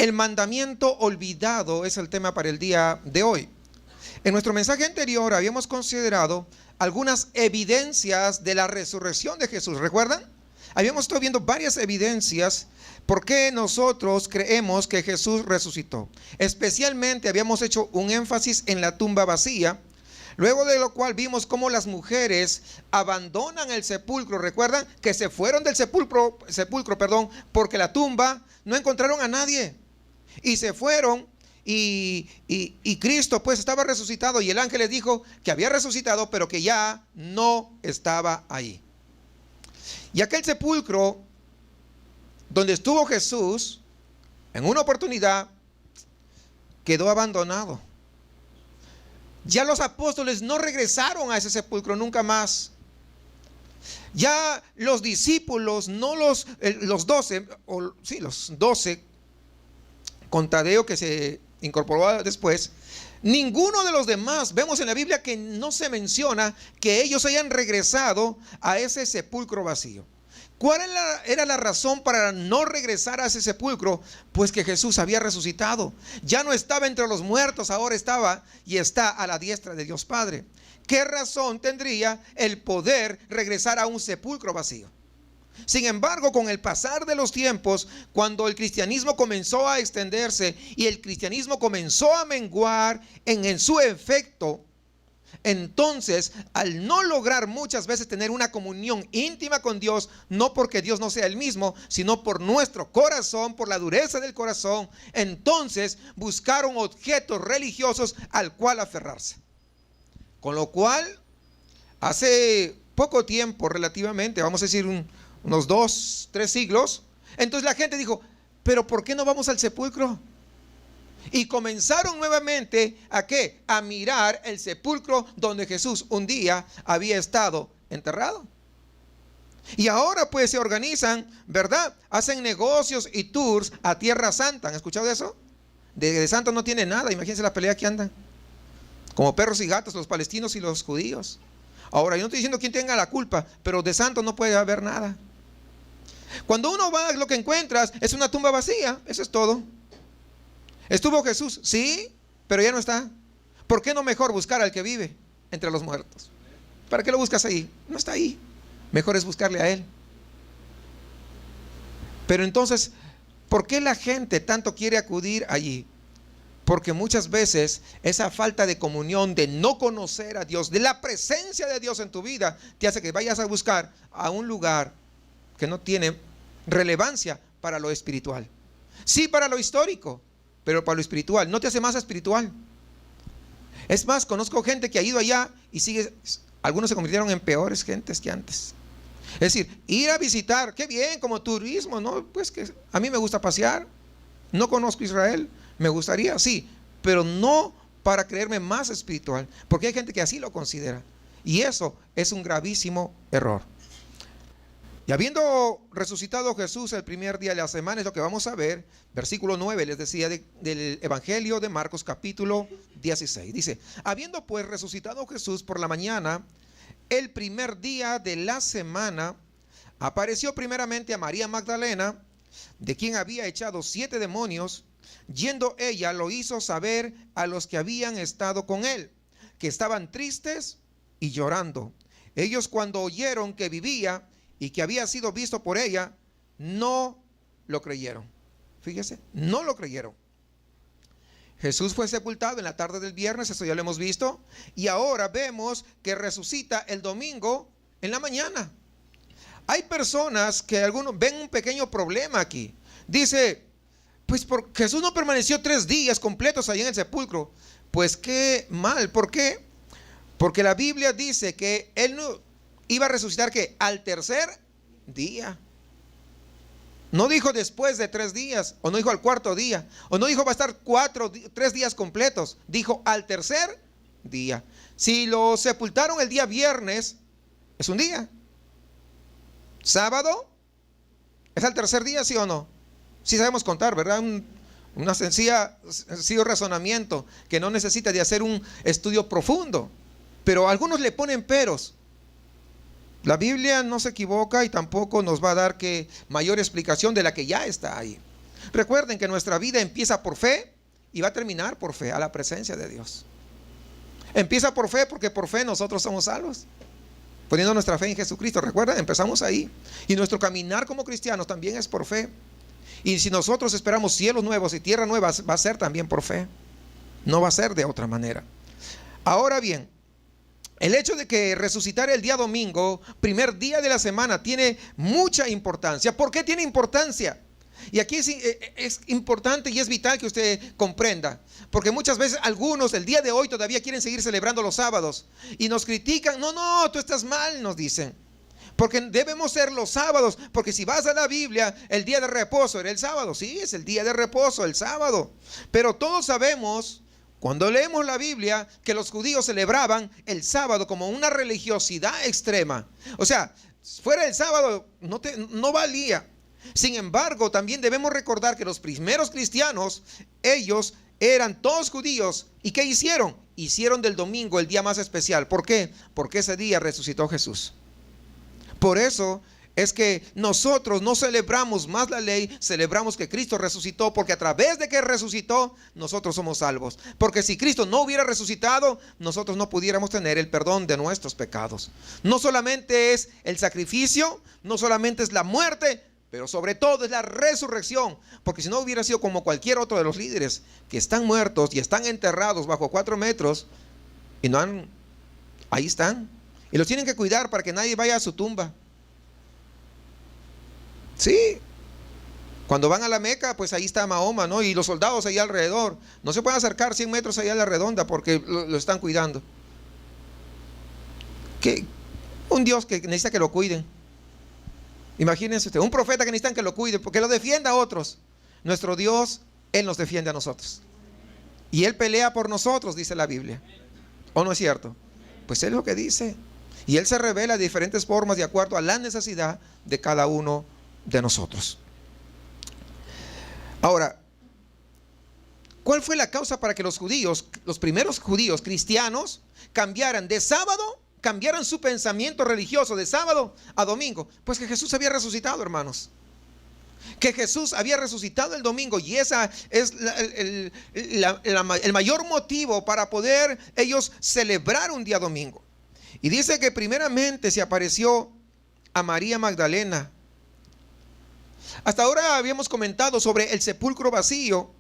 El mandamiento olvidado es el tema para el día de hoy. En nuestro mensaje anterior habíamos considerado algunas evidencias de la resurrección de Jesús. ¿Recuerdan? Habíamos estado viendo varias evidencias por qué nosotros creemos que Jesús resucitó. Especialmente habíamos hecho un énfasis en la tumba vacía. Luego de lo cual vimos cómo las mujeres abandonan el sepulcro. ¿Recuerdan? Que se fueron del sepulcro, porque la tumba no encontraron a nadie. Y se fueron y Cristo pues estaba resucitado y el ángel les dijo que había resucitado, pero que ya no estaba ahí. Y aquel sepulcro donde estuvo Jesús en una oportunidad quedó abandonado. Ya los apóstoles no regresaron a ese sepulcro nunca más. Ya los discípulos, no los 12, los 12, con Tadeo que se incorporó después, ninguno de los demás, vemos en la Biblia que no se menciona que ellos hayan regresado a ese sepulcro vacío. ¿Cuál era la razón para no regresar a ese sepulcro? Pues que Jesús había resucitado. Ya no estaba entre los muertos, ahora estaba y está a la diestra de Dios Padre. ¿Qué razón tendría el poder regresar a un sepulcro vacío? Sin embargo, con el pasar de los tiempos, cuando el cristianismo comenzó a extenderse y el cristianismo comenzó a menguar en su efecto, entonces, al no lograr muchas veces tener una comunión íntima con Dios, no porque Dios no sea el mismo, sino por nuestro corazón, por la dureza del corazón, entonces buscaron objetos religiosos al cual aferrarse. Con lo cual, hace poco tiempo relativamente, vamos a decir unos 2, 3 siglos, entonces la gente dijo, pero ¿por qué no vamos al sepulcro? Y comenzaron nuevamente ¿a qué? A mirar el sepulcro donde Jesús un día había estado enterrado. Y ahora pues se organizan, ¿verdad? Hacen negocios y tours a Tierra Santa. ¿Han escuchado de eso? De santo no tiene nada, imagínense la pelea que andan. Como perros y gatos, los palestinos y los judíos. Ahora, yo no estoy diciendo quién tenga la culpa, pero de santo no puede haber nada. Cuando uno va, lo que encuentras es una tumba vacía, eso es todo. ¿Estuvo Jesús? Sí, pero ya no está. ¿Por qué no mejor buscar al que vive entre los muertos? ¿Para qué lo buscas ahí? No está ahí. Mejor es buscarle a Él. Pero entonces, ¿por qué la gente tanto quiere acudir allí? Porque muchas veces esa falta de comunión, de no conocer a Dios, de la presencia de Dios en tu vida, te hace que vayas a buscar a un lugar que no tiene relevancia para lo espiritual. Sí, para lo histórico, pero para lo espiritual, no te hace más espiritual. Es más, conozco gente que ha ido allá y sigue, algunos se convirtieron en peores gentes que antes. Es decir, ir a visitar, qué bien, como turismo, ¿no? Pues que a mí me gusta pasear, no conozco Israel, me gustaría, sí, pero no para creerme más espiritual, porque hay gente que así lo considera. Y eso es un gravísimo error. Y habiendo resucitado Jesús el primer día de la semana, es lo que vamos a ver, versículo 9, les decía del Evangelio de Marcos capítulo 16. Dice, habiendo pues resucitado Jesús por la mañana, el primer día de la semana, apareció primeramente a María Magdalena, de quien había echado 7 demonios. Yendo ella, lo hizo saber a los que habían estado con él, que estaban tristes y llorando. Ellos, cuando oyeron que vivía y que había sido visto por ella, no lo creyeron. Fíjese, no lo creyeron. Jesús fue sepultado en la tarde del viernes, eso ya lo hemos visto, y ahora vemos que resucita el domingo en la mañana. Hay personas que algunos ven un pequeño problema aquí. Dice, pues Jesús no permaneció 3 días completos allí en el sepulcro. Pues qué mal, ¿por qué? Porque la Biblia dice que Él no iba a resucitar que al tercer día. No dijo después de 3 días, o no dijo al cuarto día, o no dijo va a estar 3 días completos. Dijo al tercer día. Si lo sepultaron el día viernes, es un día. Sábado, ¿es al tercer día, sí o no? Sí sabemos contar, ¿verdad? Una sencillo razonamiento que no necesita de hacer un estudio profundo. Pero algunos le ponen peros. La Biblia no se equivoca y tampoco nos va a dar mayor explicación de la que ya está ahí. Recuerden que nuestra vida empieza por fe y va a terminar por fe, a la presencia de Dios. Empieza por fe porque por fe nosotros somos salvos, poniendo nuestra fe en Jesucristo. Recuerden, empezamos ahí. Y nuestro caminar como cristianos también es por fe. Y si nosotros esperamos cielos nuevos y tierra nueva, va a ser también por fe. No va a ser de otra manera. Ahora bien, el hecho de que resucitar el día domingo, primer día de la semana, tiene mucha importancia. ¿Por qué tiene importancia? Y aquí es importante y es vital que usted comprenda, porque muchas veces algunos el día de hoy todavía quieren seguir celebrando los sábados y nos critican. No, tú estás mal, nos dicen, porque debemos ser los sábados, porque si vas a la Biblia, el día de reposo era el sábado. Sí, es el día de reposo, el sábado, pero todos sabemos, cuando leemos la Biblia, que los judíos celebraban el sábado como una religiosidad extrema. O sea, fuera el sábado no valía. Sin embargo, también debemos recordar que los primeros cristianos, ellos eran todos judíos. ¿Y qué hicieron? Hicieron del domingo el día más especial. ¿Por qué? Porque ese día resucitó Jesús. Por eso es que nosotros no celebramos más la ley, celebramos que Cristo resucitó, porque a través de que resucitó, nosotros somos salvos. Porque si Cristo no hubiera resucitado, nosotros no pudiéramos tener el perdón de nuestros pecados. No solamente es el sacrificio, no solamente es la muerte, pero sobre todo es la resurrección. Porque si no hubiera sido como cualquier otro de los líderes que están muertos y están enterrados bajo 4 metros y ahí están. Y los tienen que cuidar para que nadie vaya a su tumba. Sí. Cuando van a la Meca, pues ahí está Mahoma, ¿no? Y los soldados ahí alrededor. No se pueden acercar 100 metros allá a la redonda porque lo están cuidando. Un Dios que necesita que lo cuiden. Imagínense usted, un profeta que necesitan que lo cuide, porque lo defienda a otros. Nuestro Dios, Él nos defiende a nosotros. Y Él pelea por nosotros, dice la Biblia. ¿O no es cierto? Pues Él es lo que dice. Y Él se revela de diferentes formas de acuerdo a la necesidad de cada uno de nosotros. Ahora, ¿cuál fue la causa para que los judíos, los primeros judíos cristianos, cambiaran de sábado? Cambiaron su pensamiento religioso de sábado a domingo. Pues que Jesús había resucitado, hermanos. Que Jesús había resucitado el domingo. Y esa es el mayor motivo para poder ellos celebrar un día domingo. Y dice que primeramente se apareció a María Magdalena. Hasta ahora habíamos comentado sobre el sepulcro vacío,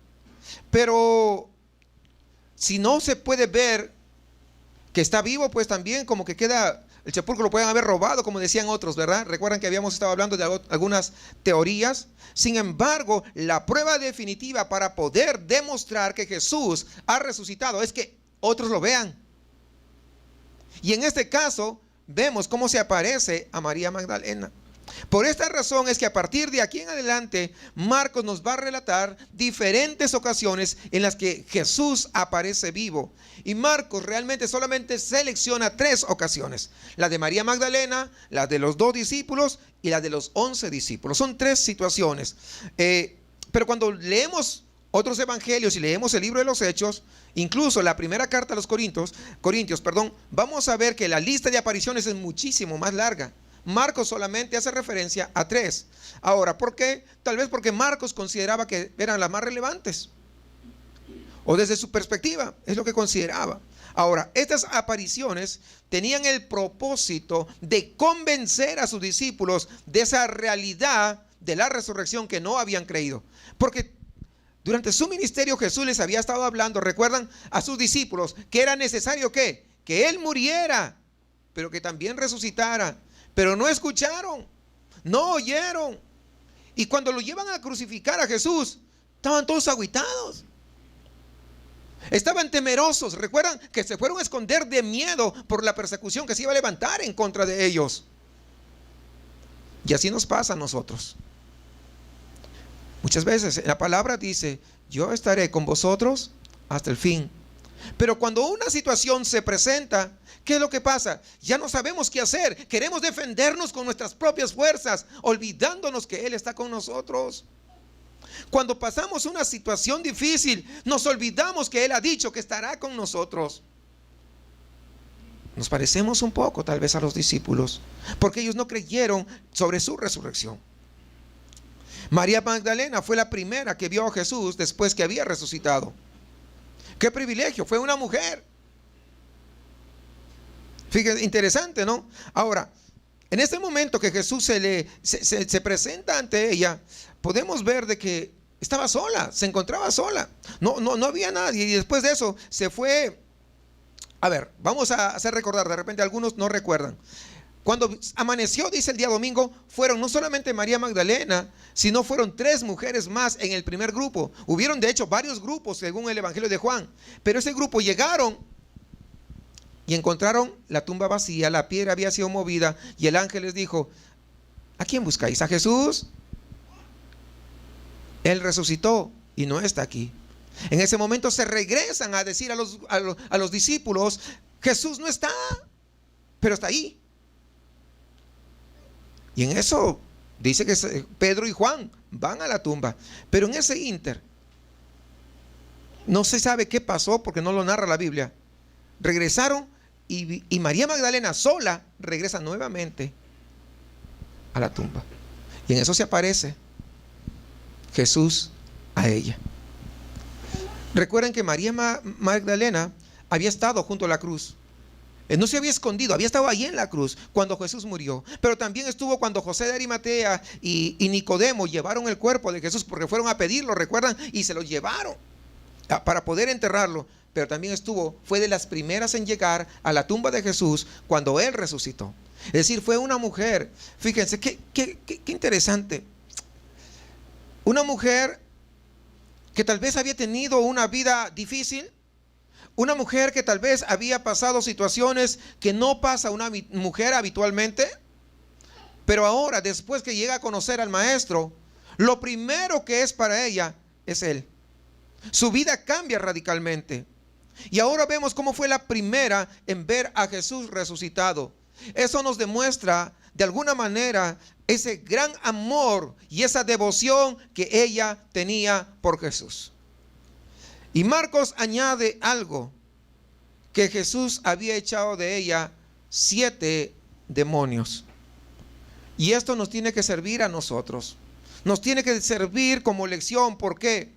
pero si no se puede ver que está vivo, pues también como que queda, el sepulcro lo pueden haber robado, como decían otros, ¿verdad? Recuerdan que habíamos estado hablando de algunas teorías. Sin embargo, la prueba definitiva para poder demostrar que Jesús ha resucitado es que otros lo vean. Y en este caso, vemos cómo se aparece a María Magdalena. Por esta razón es que a partir de aquí en adelante, Marcos nos va a relatar diferentes ocasiones en las que Jesús aparece vivo. Y Marcos realmente solamente selecciona 3 ocasiones. La de María Magdalena, la de los 2 discípulos y la de los 11 discípulos. Son 3 situaciones. Pero cuando leemos otros evangelios y leemos el libro de los Hechos, incluso la primera carta a los Corintios, vamos a ver que la lista de apariciones es muchísimo más larga. Marcos solamente hace referencia a 3. Ahora, ¿por qué? Tal vez porque Marcos consideraba que eran las más relevantes. O desde su perspectiva, es lo que consideraba. Ahora, estas apariciones tenían el propósito de convencer a sus discípulos de esa realidad de la resurrección que no habían creído. Porque durante su ministerio Jesús les había estado hablando, recuerdan, a sus discípulos que era necesario que Él muriera, pero que también resucitara. Pero no escucharon, no oyeron. Y cuando lo llevan a crucificar a Jesús, estaban todos agüitados. Estaban temerosos. Recuerdan que se fueron a esconder de miedo por la persecución que se iba a levantar en contra de ellos. Y así nos pasa a nosotros. Muchas veces la palabra dice: yo estaré con vosotros hasta el fin. Pero cuando una situación se presenta, ¿qué es lo que pasa? Ya no sabemos qué hacer. Queremos defendernos con nuestras propias fuerzas, olvidándonos que Él está con nosotros. Cuando pasamos una situación difícil, nos olvidamos que Él ha dicho que estará con nosotros. Nos parecemos un poco tal vez a los discípulos, porque ellos no creyeron sobre su resurrección. María Magdalena fue la primera que vio a Jesús después que había resucitado. ¡Qué privilegio! Fue una mujer. Fíjense, interesante, ¿no? Ahora, en este momento que Jesús se presenta ante ella, podemos ver de que estaba sola, se encontraba sola. No había nadie. Y después de eso se fue. A ver, vamos a hacer recordar, de repente algunos no recuerdan. Cuando amaneció, dice el día domingo, fueron no solamente María Magdalena, sino fueron 3 mujeres más en el primer grupo. Hubieron de hecho varios grupos según el Evangelio de Juan. Pero ese grupo llegaron y encontraron la tumba vacía, la piedra había sido movida y el ángel les dijo: ¿a quién buscáis? ¿A Jesús? Él resucitó y no está aquí. En ese momento se regresan a decir a los discípulos: Jesús no está, pero está ahí. Y en eso dice que Pedro y Juan van a la tumba. Pero en ese ínter, no se sabe qué pasó porque no lo narra la Biblia. Regresaron y María Magdalena sola regresa nuevamente a la tumba. Y en eso se aparece Jesús a ella. Recuerden que María Magdalena había estado junto a la cruz. No se había escondido, había estado allí en la cruz cuando Jesús murió. Pero también estuvo cuando José de Arimatea y Nicodemo llevaron el cuerpo de Jesús, porque fueron a pedirlo, recuerdan, y se lo llevaron para poder enterrarlo. Pero también fue de las primeras en llegar a la tumba de Jesús cuando Él resucitó. Es decir, fue una mujer, fíjense, qué interesante. Una mujer que tal vez había tenido una vida difícil. Una mujer que tal vez había pasado situaciones que no pasa una mujer habitualmente. Pero ahora, después que llega a conocer al Maestro, lo primero que es para ella es Él. Su vida cambia radicalmente. Y ahora vemos cómo fue la primera en ver a Jesús resucitado. Eso nos demuestra de alguna manera ese gran amor y esa devoción que ella tenía por Jesús. Y Marcos añade algo, que Jesús había echado de ella 7 demonios. Y esto nos tiene que servir a nosotros. Nos tiene que servir como lección. ¿Por qué?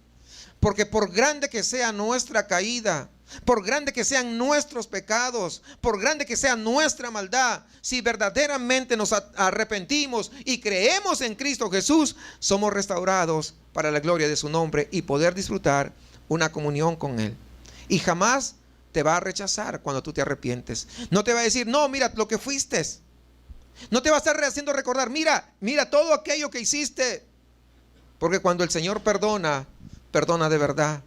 Porque por grande que sea nuestra caída, por grande que sean nuestros pecados, por grande que sea nuestra maldad, si verdaderamente nos arrepentimos y creemos en Cristo Jesús, somos restaurados para la gloria de su nombre y poder disfrutar una comunión con Él. Y jamás te va a rechazar cuando tú te arrepientes. No te va a decir: no, mira lo que fuiste. No te va a estar haciendo recordar: mira todo aquello que hiciste. Porque cuando el Señor perdona, perdona de verdad.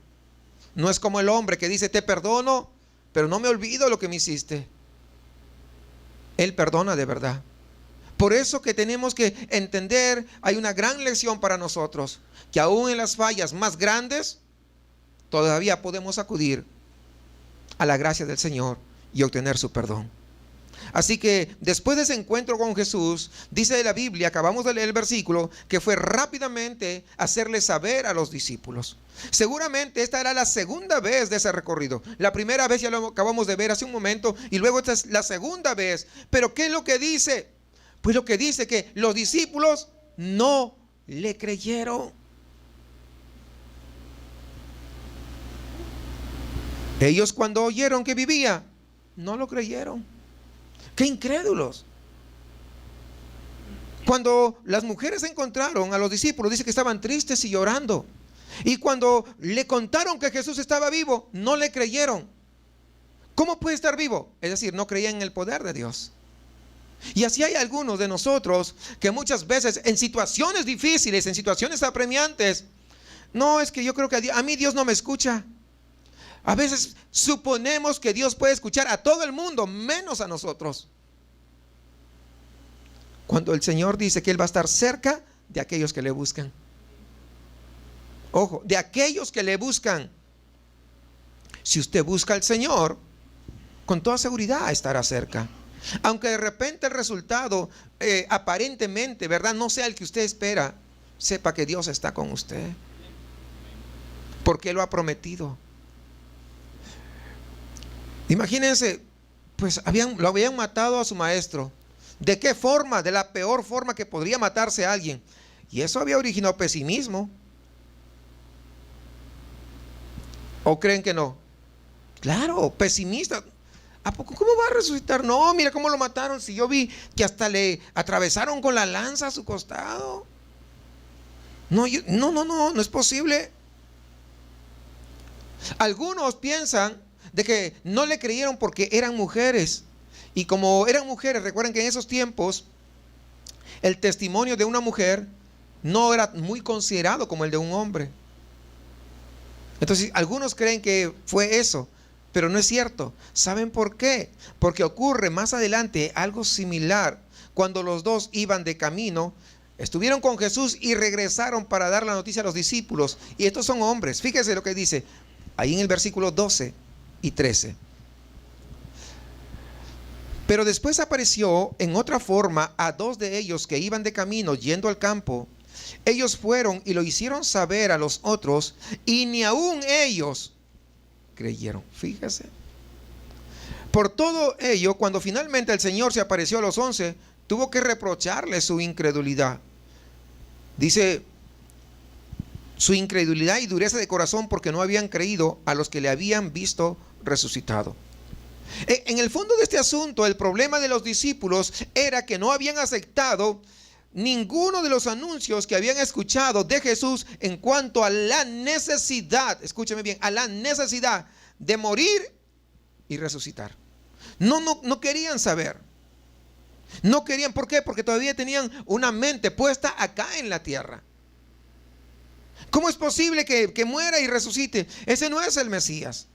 No es como el hombre que dice: te perdono, pero no me olvido lo que me hiciste. Él perdona de verdad. Por eso que tenemos que entender, hay una gran lección para nosotros, que aún en las fallas más grandes, todavía podemos acudir a la gracia del Señor y obtener su perdón. Así que después de ese encuentro con Jesús, dice la Biblia, acabamos de leer el versículo, que fue rápidamente hacerle saber a los discípulos. Seguramente esta era la segunda vez de ese recorrido. La primera vez ya lo acabamos de ver hace un momento, y luego esta es la segunda vez. Pero ¿qué es lo que dice? Pues lo que dice que los discípulos no le creyeron. Ellos, cuando oyeron que vivía, no lo creyeron. ¡Qué incrédulos! Cuando las mujeres encontraron a los discípulos, dice que estaban tristes y llorando. Y cuando le contaron que Jesús estaba vivo, no le creyeron. ¿Cómo puede estar vivo? Es decir, no creían en el poder de Dios. Y así hay algunos de nosotros que muchas veces en situaciones difíciles, en situaciones apremiantes, no, es que yo creo que a mí Dios no me escucha. A veces suponemos que Dios puede escuchar a todo el mundo, menos a nosotros. Cuando el Señor dice que Él va a estar cerca de aquellos que le buscan. Ojo, de aquellos que le buscan. Si usted busca al Señor, con toda seguridad estará cerca. Aunque de repente el resultado aparentemente, ¿verdad?, no sea el que usted espera, sepa que Dios está con usted. Porque Él lo ha prometido. Imagínense, pues lo habían matado a su maestro. ¿De qué forma? De la peor forma que podría matarse a alguien. Y eso había originado pesimismo. ¿O creen que no? Claro, pesimista. ¿A poco cómo va a resucitar? No, mira cómo lo mataron. Si yo vi que hasta le atravesaron con la lanza a su costado. No, no es posible. Algunos piensan de que no le creyeron porque eran mujeres. Y como eran mujeres, recuerden que en esos tiempos el testimonio de una mujer no era muy considerado como el de un hombre. Entonces, algunos creen que fue eso, pero no es cierto. ¿Saben por qué? Porque ocurre más adelante algo similar. Cuando los dos iban de camino, estuvieron con Jesús y regresaron para dar la noticia a los discípulos. Y estos son hombres. Fíjense lo que dice ahí en el versículo 12 y 13. Pero después apareció en otra forma a dos de ellos que iban de camino yendo al campo. Ellos fueron y lo hicieron saber a los otros, y ni aún ellos creyeron. Fíjese. Por todo ello, cuando finalmente el Señor se apareció a los 11, tuvo que reprocharles su incredulidad. Dice, su incredulidad y dureza de corazón, porque no habían creído a los que le habían visto resucitado. En el fondo de este asunto, el problema de los discípulos era que no habían aceptado ninguno de los anuncios que habían escuchado de Jesús en cuanto a la necesidad, escúcheme bien, a la necesidad de morir y resucitar. No querían saber. No querían, ¿por qué? Porque todavía tenían una mente puesta acá en la tierra. ¿Cómo es posible que muera y resucite? Ese no es el Mesías.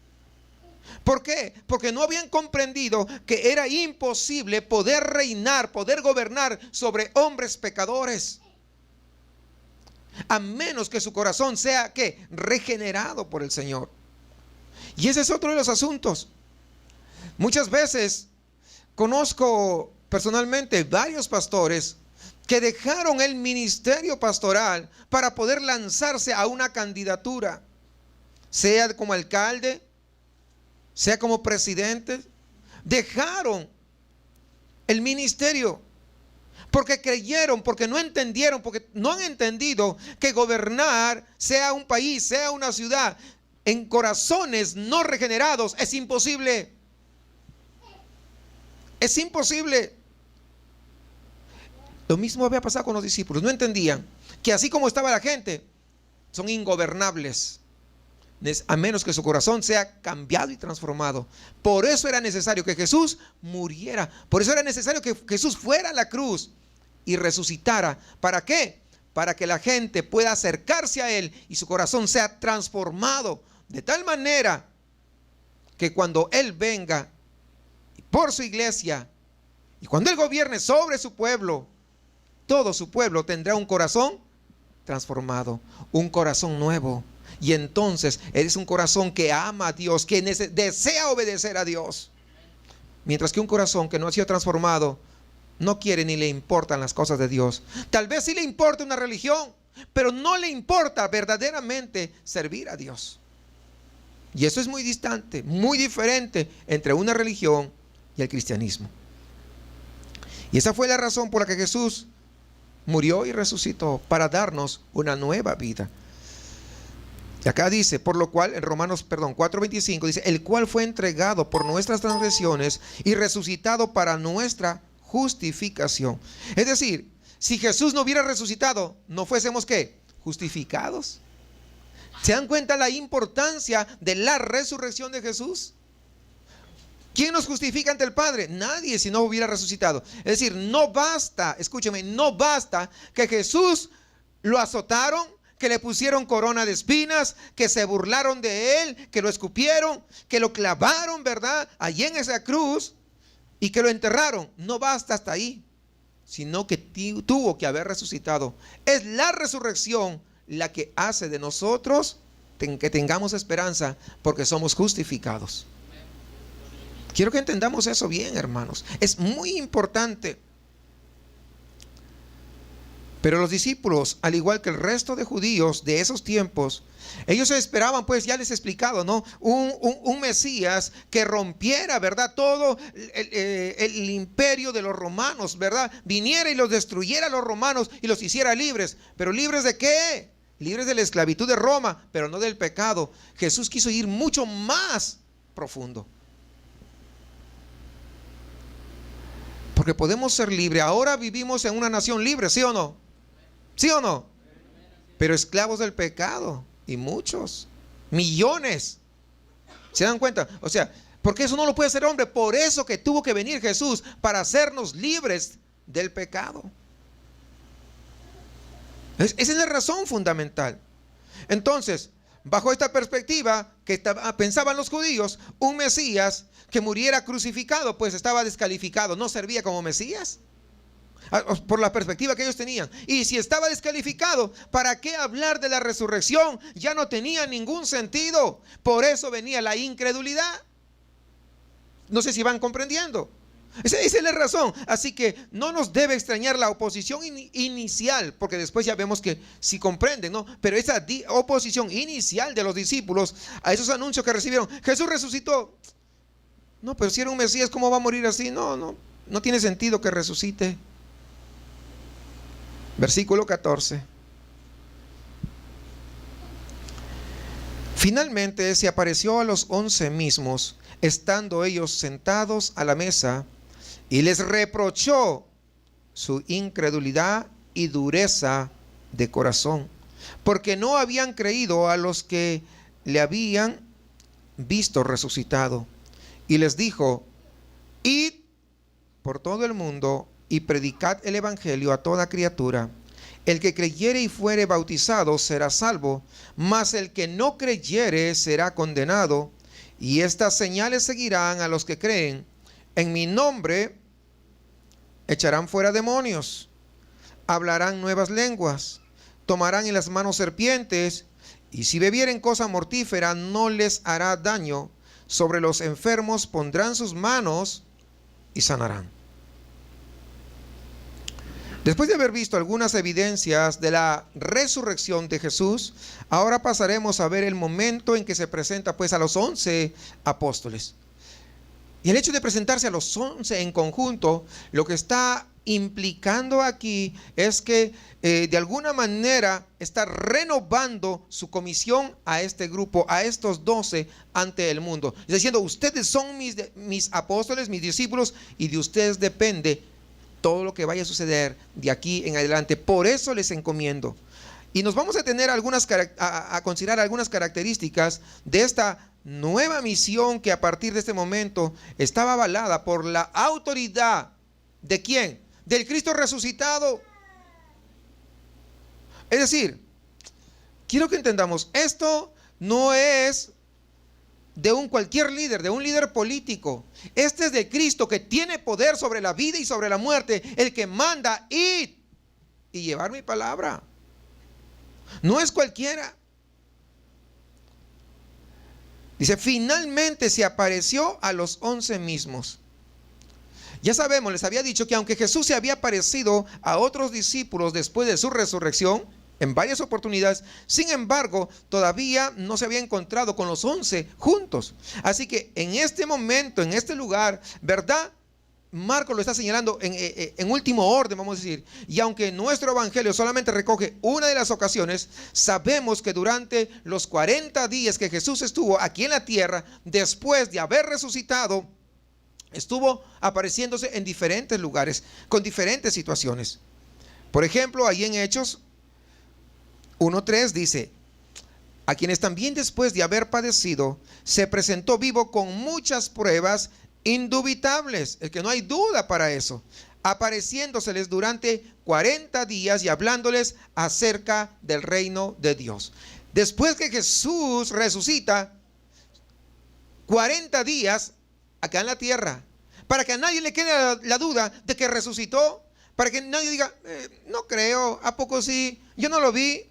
¿Por qué? Porque no habían comprendido que era imposible poder reinar, poder gobernar sobre hombres pecadores, a menos que su corazón sea, ¿qué? Regenerado por el Señor. Y ese es otro de los asuntos. Muchas veces conozco personalmente varios pastores que dejaron el ministerio pastoral para poder lanzarse a una candidatura, sea como alcalde, sea como presidente. Dejaron el ministerio porque creyeron, porque no entendieron, porque no han entendido que gobernar, sea un país, sea una ciudad, en corazones no regenerados, es imposible. Es imposible. Lo mismo había pasado con los discípulos. No entendían que así como estaba la gente, son ingobernables, a menos que su corazón sea cambiado y transformado. Por eso era necesario que Jesús muriera. Por eso era necesario que Jesús fuera a la cruz y resucitara. ¿Para qué? Para que la gente pueda acercarse a Él y su corazón sea transformado de tal manera que cuando Él venga por su iglesia y cuando Él gobierne sobre su pueblo, todo su pueblo tendrá un corazón transformado, un corazón nuevo. Y entonces eres un corazón que ama a Dios, que desea obedecer a Dios. Mientras que un corazón que no ha sido transformado no quiere ni le importan las cosas de Dios. Tal vez sí le importa una religión, pero no le importa verdaderamente servir a Dios. Y eso es muy distante, muy diferente entre una religión y el cristianismo. Y esa fue la razón por la que Jesús murió y resucitó, para darnos una nueva vida. Y acá dice, por lo cual, en Romanos 4:25 dice, el cual fue entregado por nuestras transgresiones y resucitado para nuestra justificación. Es decir, si Jesús no hubiera resucitado, no fuésemos ¿qué? Justificados. ¿Se dan cuenta la importancia de la resurrección de Jesús? ¿Quién nos justifica ante el Padre? Nadie, si no hubiera resucitado. Es decir, no basta, escúcheme, no basta que Jesús lo azotaron, que le pusieron corona de espinas, que se burlaron de Él, que lo escupieron, que lo clavaron, ¿verdad? Allí en esa cruz y que lo enterraron. No basta hasta ahí, sino que tuvo que haber resucitado. Es la resurrección la que hace de nosotros que tengamos esperanza, porque somos justificados. Quiero que entendamos eso bien, hermanos. Es muy importante. Pero los discípulos, al igual que el resto de judíos de esos tiempos, ellos esperaban, pues ya les he explicado, ¿no? Un Mesías que rompiera, ¿verdad? Todo el imperio de los romanos, ¿verdad? Viniera y los destruyera a los romanos y los hiciera libres. ¿Pero libres de qué? Libres de la esclavitud de Roma, pero no del pecado. Jesús quiso ir mucho más profundo. Porque podemos ser libres. Ahora vivimos en una nación libre, ¿sí o no? ¿Sí o no? Pero esclavos del pecado. Y muchos, millones. ¿Se dan cuenta? O sea, porque eso no lo puede hacer hombre. Por eso que tuvo que venir Jesús, para hacernos libres del pecado. Esa es la razón fundamental. Entonces, bajo esta perspectiva que pensaban los judíos, un Mesías que muriera crucificado, pues estaba descalificado, no servía como Mesías. Por la perspectiva que ellos tenían. Y si estaba descalificado, ¿para qué hablar de la resurrección? Ya no tenía ningún sentido. Por eso venía la incredulidad. No sé si van comprendiendo. Esa es la razón. Así que no nos debe extrañar la oposición inicial, porque después ya vemos que sí comprenden, ¿no? Pero esa oposición inicial de los discípulos a esos anuncios que recibieron: Jesús resucitó. No, pero si era un Mesías, ¿cómo va a morir así? No tiene sentido que resucite. Versículo 14. Finalmente se apareció a los 11 mismos, estando ellos sentados a la mesa, y les reprochó su incredulidad y dureza de corazón, porque no habían creído a los que le habían visto resucitado. Y les dijo: id por todo el mundo y predicad el evangelio a toda criatura. El que creyere y fuere bautizado será salvo, mas el que no creyere será condenado. Y estas señales seguirán a los que creen: en mi nombre echarán fuera demonios, hablarán nuevas lenguas, tomarán en las manos serpientes, y si bebieren cosa mortífera no les hará daño. Sobre los enfermos pondrán sus manos y sanarán. Después de haber visto algunas evidencias de la resurrección de Jesús, ahora pasaremos a ver el momento en que se presenta pues a los 11 apóstoles. Y el hecho de presentarse a los 11 en conjunto, lo que está implicando aquí es que de alguna manera está renovando su comisión a este grupo, a estos 12 ante el mundo, diciendo: ustedes son mis apóstoles, mis discípulos, y de ustedes depende todo lo que vaya a suceder de aquí en adelante. Por eso les encomiendo. Y nos vamos a tener a considerar algunas características de esta nueva misión que a partir de este momento estaba avalada por la autoridad ¿de quién? Del Cristo resucitado. Es decir, quiero que entendamos, esto no es de cualquier líder, de un líder político. Este es de Cristo, que tiene poder sobre la vida y sobre la muerte, el que manda ir y llevar mi palabra. No es cualquiera. Dice: finalmente se apareció a los 11 mismos. Ya sabemos, les había dicho que aunque Jesús se había aparecido a otros discípulos después de su resurrección en varias oportunidades, sin embargo, todavía no se había encontrado con los 11 juntos. Así que en este momento, en este lugar, ¿verdad? Marcos lo está señalando en último orden, vamos a decir. Y aunque nuestro evangelio solamente recoge una de las ocasiones, sabemos que durante los 40 días que Jesús estuvo aquí en la tierra, después de haber resucitado, estuvo apareciéndose en diferentes lugares, con diferentes situaciones. Por ejemplo, ahí en Hechos 1:3 dice: a quienes también después de haber padecido, se presentó vivo con muchas pruebas indubitables, es que no hay duda para eso, apareciéndoseles durante 40 días y hablándoles acerca del reino de Dios. Después que Jesús resucita, 40 días acá en la tierra, para que a nadie le quede la duda de que resucitó, para que nadie diga: no creo, ¿a poco sí? Yo no lo vi.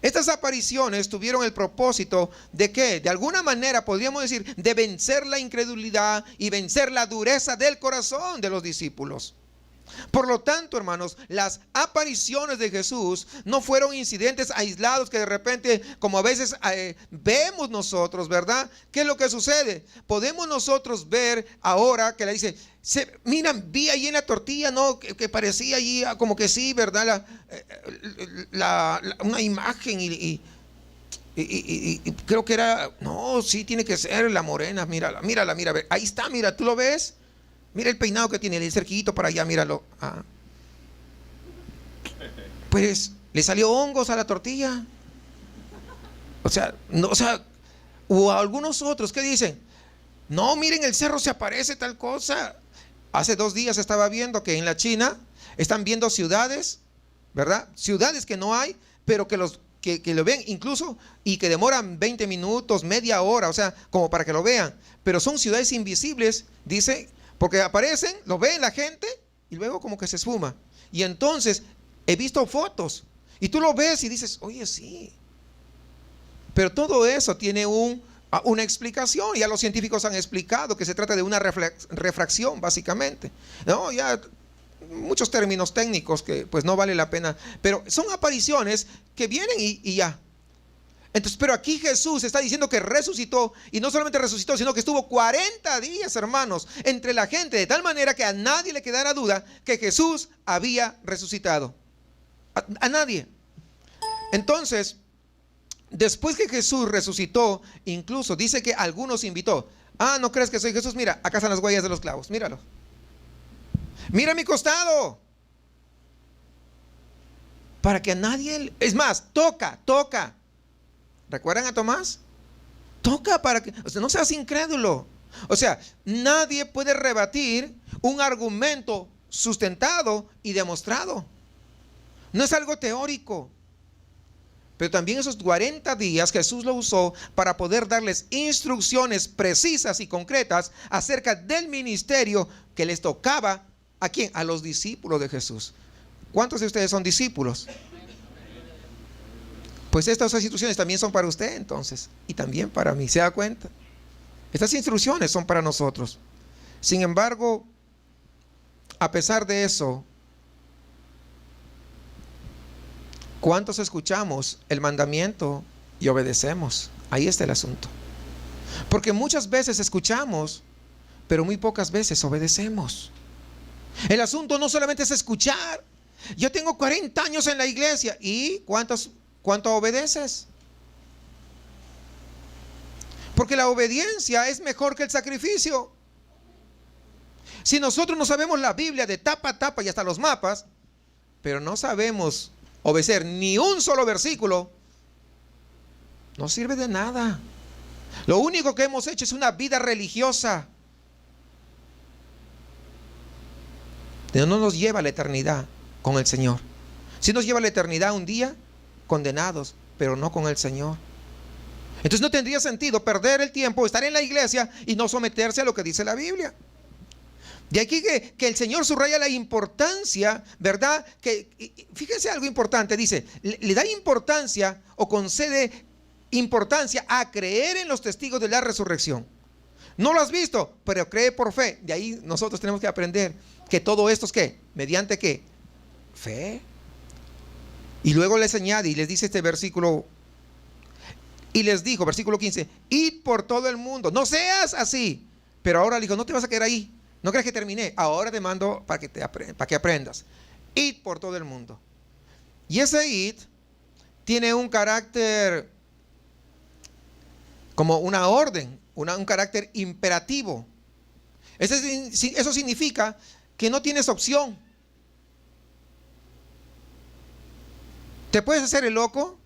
Estas apariciones tuvieron el propósito de que, de alguna manera, podríamos decir, de vencer la incredulidad y vencer la dureza del corazón de los discípulos. Por lo tanto, hermanos, las apariciones de Jesús no fueron incidentes aislados que de repente, como a veces vemos nosotros, ¿verdad? ¿Qué es lo que sucede? Podemos nosotros ver ahora que le dice, mira, vi ahí en la tortilla, ¿no? Que parecía allí como que sí, ¿verdad? Una imagen y creo que era, no, sí tiene que ser la morena, mírala, mira, ahí está, mira, ¿tú lo ves? Mira el peinado que tiene, el cerquillito para allá, míralo. Pues le salió hongos a la tortilla. O sea, o a algunos otros que dicen, no, miren, el cerro se aparece tal cosa. Hace 2 días estaba viendo que en la China están viendo ciudades, ¿verdad? Ciudades que no hay, pero que lo ven incluso y que demoran 20 minutos, media hora, o sea, como para que lo vean. Pero son ciudades invisibles, dice, porque aparecen, lo ven la gente y luego como que se esfuma. Y entonces he visto fotos y tú lo ves y dices, oye, sí. Pero todo eso tiene una explicación. Ya los científicos han explicado que se trata de una refracción, básicamente. No, ya muchos términos técnicos que pues no vale la pena. Pero son apariciones que vienen y ya. Entonces, pero aquí Jesús está diciendo que resucitó, y no solamente resucitó, sino que estuvo 40 días, hermanos, entre la gente, de tal manera que a nadie le quedara duda que Jesús había resucitado. A nadie. Entonces, después que Jesús resucitó, incluso dice que algunos invitó. ¿No crees que soy Jesús? Mira, acá están las huellas de los clavos, míralo. Mira mi costado. Para que a nadie, es más, toca. ¿Recuerdan a Tomás? Toca para que, o sea, no seas incrédulo. O sea, nadie puede rebatir un argumento sustentado y demostrado. No es algo teórico. Pero también esos 40 días Jesús lo usó para poder darles instrucciones precisas y concretas acerca del ministerio que les tocaba. ¿A quién? A los discípulos de Jesús. ¿Cuántos de ustedes son discípulos? Pues estas instrucciones también son para usted entonces, y también para mí, ¿se da cuenta? Estas instrucciones son para nosotros. Sin embargo, a pesar de eso, ¿cuántos escuchamos el mandamiento y obedecemos? Ahí está el asunto. Porque muchas veces escuchamos, pero muy pocas veces obedecemos. El asunto no solamente es escuchar. Yo tengo 40 años en la iglesia, ¿y cuánto obedeces? Porque la obediencia es mejor que el sacrificio. Si nosotros no sabemos la Biblia de tapa a tapa y hasta los mapas, pero no sabemos obedecer ni un solo versículo, no sirve de nada. Lo único que hemos hecho es una vida religiosa. No nos lleva a la eternidad con el Señor. Si nos lleva a la eternidad un día, condenados, pero no con el Señor. Entonces no tendría sentido perder el tiempo, estar en la iglesia y no someterse a lo que dice la Biblia. De aquí que el Señor subraya la importancia, ¿verdad? Fíjense algo importante, dice, le da importancia o concede importancia a creer en los testigos de la resurrección. No lo has visto, pero cree por fe. De ahí nosotros tenemos que aprender que todo esto es ¿qué? ¿Mediante qué? Fe. Y luego les añade y les dice este versículo, y les dijo, versículo 15, id por todo el mundo, no seas así. Pero ahora le dijo, no te vas a quedar ahí, no creas que terminé, ahora te mando para que aprendas. Id por todo el mundo. Y ese id tiene un carácter como una orden, un carácter imperativo. Eso significa que no tienes opción. ¿Te puedes hacer el loco?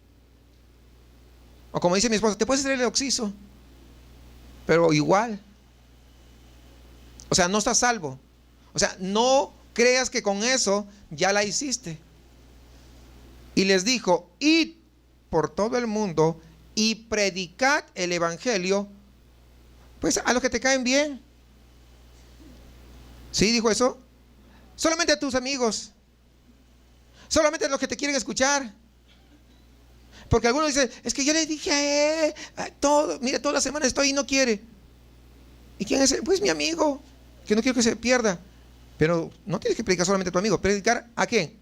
O como dice mi esposa, te puedes hacer el oxiso, pero igual. O sea, no estás salvo. O sea, no creas que con eso ya la hiciste. Y les dijo, id por todo el mundo y predicad el evangelio, pues a los que te caen bien. ¿Sí dijo eso? Solamente a tus amigos. Solamente a los que te quieren escuchar. Porque algunos dicen, es que yo le dije mira, toda la semana estoy y no quiere. ¿Y quién es él? Pues mi amigo, que no quiero que se pierda. Pero no tienes que predicar solamente a tu amigo. ¿Predicar a quién?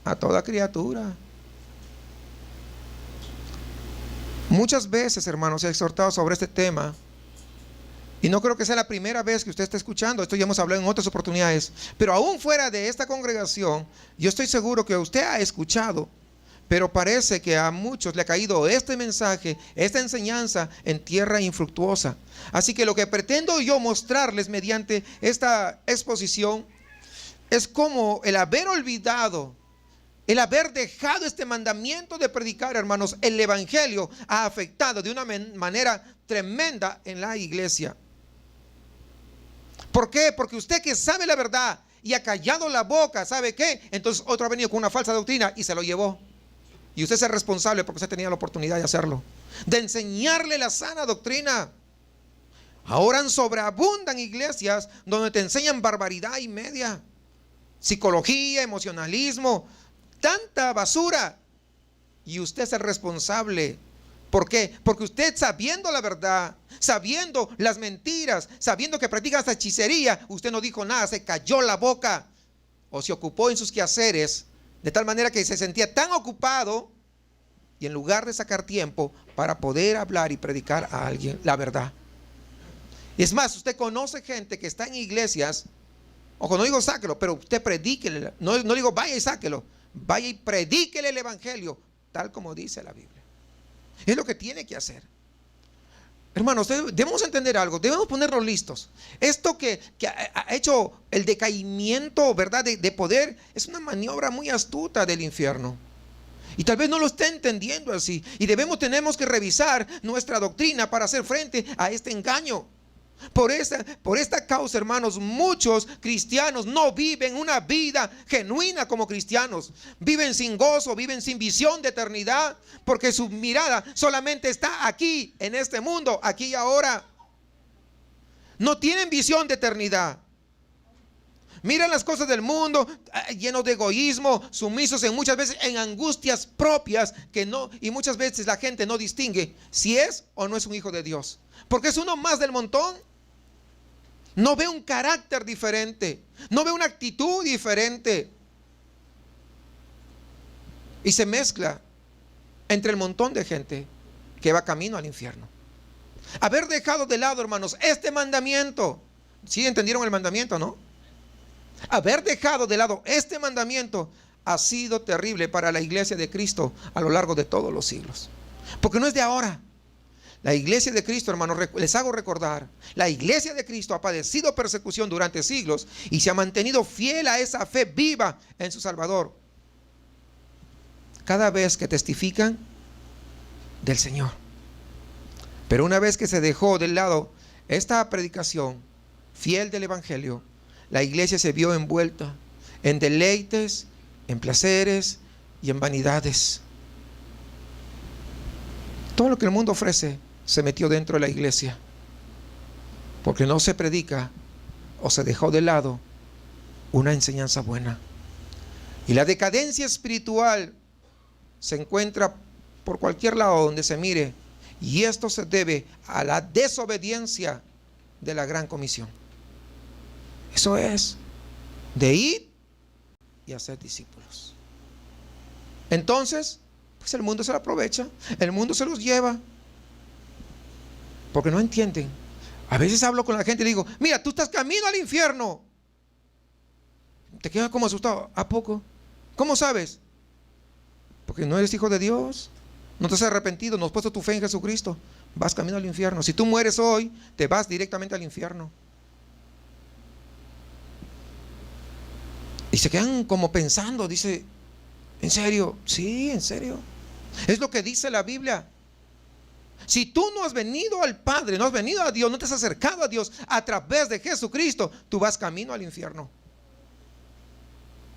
A toda criatura. Muchas veces, hermanos, he exhortado sobre este tema. Y no creo que sea la primera vez que usted está escuchando. Esto ya hemos hablado en otras oportunidades. Pero aún fuera de esta congregación, yo estoy seguro que usted ha escuchado. Pero parece que a muchos le ha caído este mensaje, esta enseñanza en tierra infructuosa. Así que lo que pretendo yo mostrarles mediante esta exposición es cómo el haber olvidado, el haber dejado este mandamiento de predicar, hermanos, el evangelio ha afectado de una manera tremenda en la iglesia. ¿Por qué? Porque usted que sabe la verdad y ha callado la boca, ¿sabe qué? Entonces otro ha venido con una falsa doctrina y se lo llevó. Y usted es el responsable porque usted tenía la oportunidad de hacerlo, de enseñarle la sana doctrina. Ahora sobreabundan iglesias donde te enseñan barbaridad y media, psicología, emocionalismo, tanta basura. Y usted es el responsable. ¿Por qué? Porque usted, sabiendo la verdad, sabiendo las mentiras, sabiendo que practica esta hechicería, usted no dijo nada, se cayó la boca o se ocupó en sus quehaceres, de tal manera que se sentía tan ocupado, y en lugar de sacar tiempo para poder hablar y predicar a alguien la verdad. Es más, usted conoce gente que está en iglesias, ojo, no digo sáquelo, pero usted predíquele, no digo vaya y sáquelo, vaya y predíquele el evangelio, tal como dice la Biblia. Es lo que tiene que hacer. Hermanos, debemos entender algo, debemos ponernos listos. Esto que ha hecho el decaimiento, ¿verdad?, de poder, es una maniobra muy astuta del infierno. Y tal vez no lo esté entendiendo así. Y tenemos que revisar nuestra doctrina para hacer frente a este engaño. Por esta causa, hermanos, muchos cristianos no viven una vida genuina como cristianos. Viven sin gozo, viven sin visión de eternidad, porque su mirada solamente está aquí, en este mundo, aquí y ahora. No tienen visión de eternidad. Miran las cosas del mundo, llenos de egoísmo, sumisos muchas veces en angustias propias y muchas veces la gente no distingue si es o no es un hijo de Dios, porque es uno más del montón. No ve un carácter diferente, no ve una actitud diferente, y se mezcla entre el montón de gente que va camino al infierno. Haber dejado de lado, hermanos, este mandamiento. ¿Sí entendieron el mandamiento, no? Haber dejado de lado este mandamiento ha sido terrible para la iglesia de Cristo a lo largo de todos los siglos, porque no es de ahora. La iglesia de Cristo, hermanos, les hago recordar, la iglesia de Cristo ha padecido persecución durante siglos y se ha mantenido fiel a esa fe viva en su Salvador, cada vez que testifican del Señor. Pero una vez que se dejó de lado esta predicación fiel del evangelio, la iglesia se vio envuelta en deleites, en placeres y en vanidades. Todo lo que el mundo ofrece se metió dentro de la iglesia, porque no se predica o se dejó de lado una enseñanza buena. Y la decadencia espiritual se encuentra por cualquier lado donde se mire, y esto se debe a la desobediencia de la gran comisión. Eso es, de ir y hacer discípulos. Entonces, pues el mundo se lo aprovecha, el mundo se los lleva, porque no entienden. A veces hablo con la gente y digo, mira, tú estás camino al infierno. Te quedas como asustado. ¿A poco? ¿Cómo sabes? Porque no eres hijo de Dios, no te has arrepentido, no has puesto tu fe en Jesucristo, vas camino al infierno. Si tú mueres hoy, te vas directamente al infierno. Y se quedan como pensando, dice, ¿en serio? Sí, en serio. Es lo que dice la Biblia. Si tú no has venido al Padre, no has venido a Dios, no te has acercado a Dios a través de Jesucristo, tú vas camino al infierno.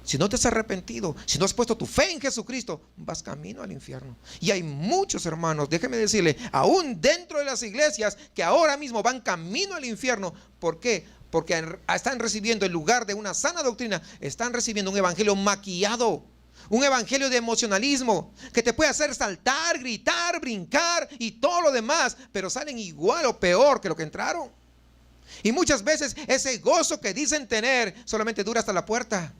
Si no te has arrepentido, si no has puesto tu fe en Jesucristo, vas camino al infierno. Y hay muchos hermanos, déjeme decirle, aún dentro de las iglesias, que ahora mismo van camino al infierno. ¿Por qué? Porque están recibiendo, en lugar de una sana doctrina, están recibiendo un evangelio maquillado, un evangelio de emocionalismo, que te puede hacer saltar, gritar, brincar y todo lo demás, pero salen igual o peor que lo que entraron. Y muchas veces ese gozo que dicen tener solamente dura hasta la puerta.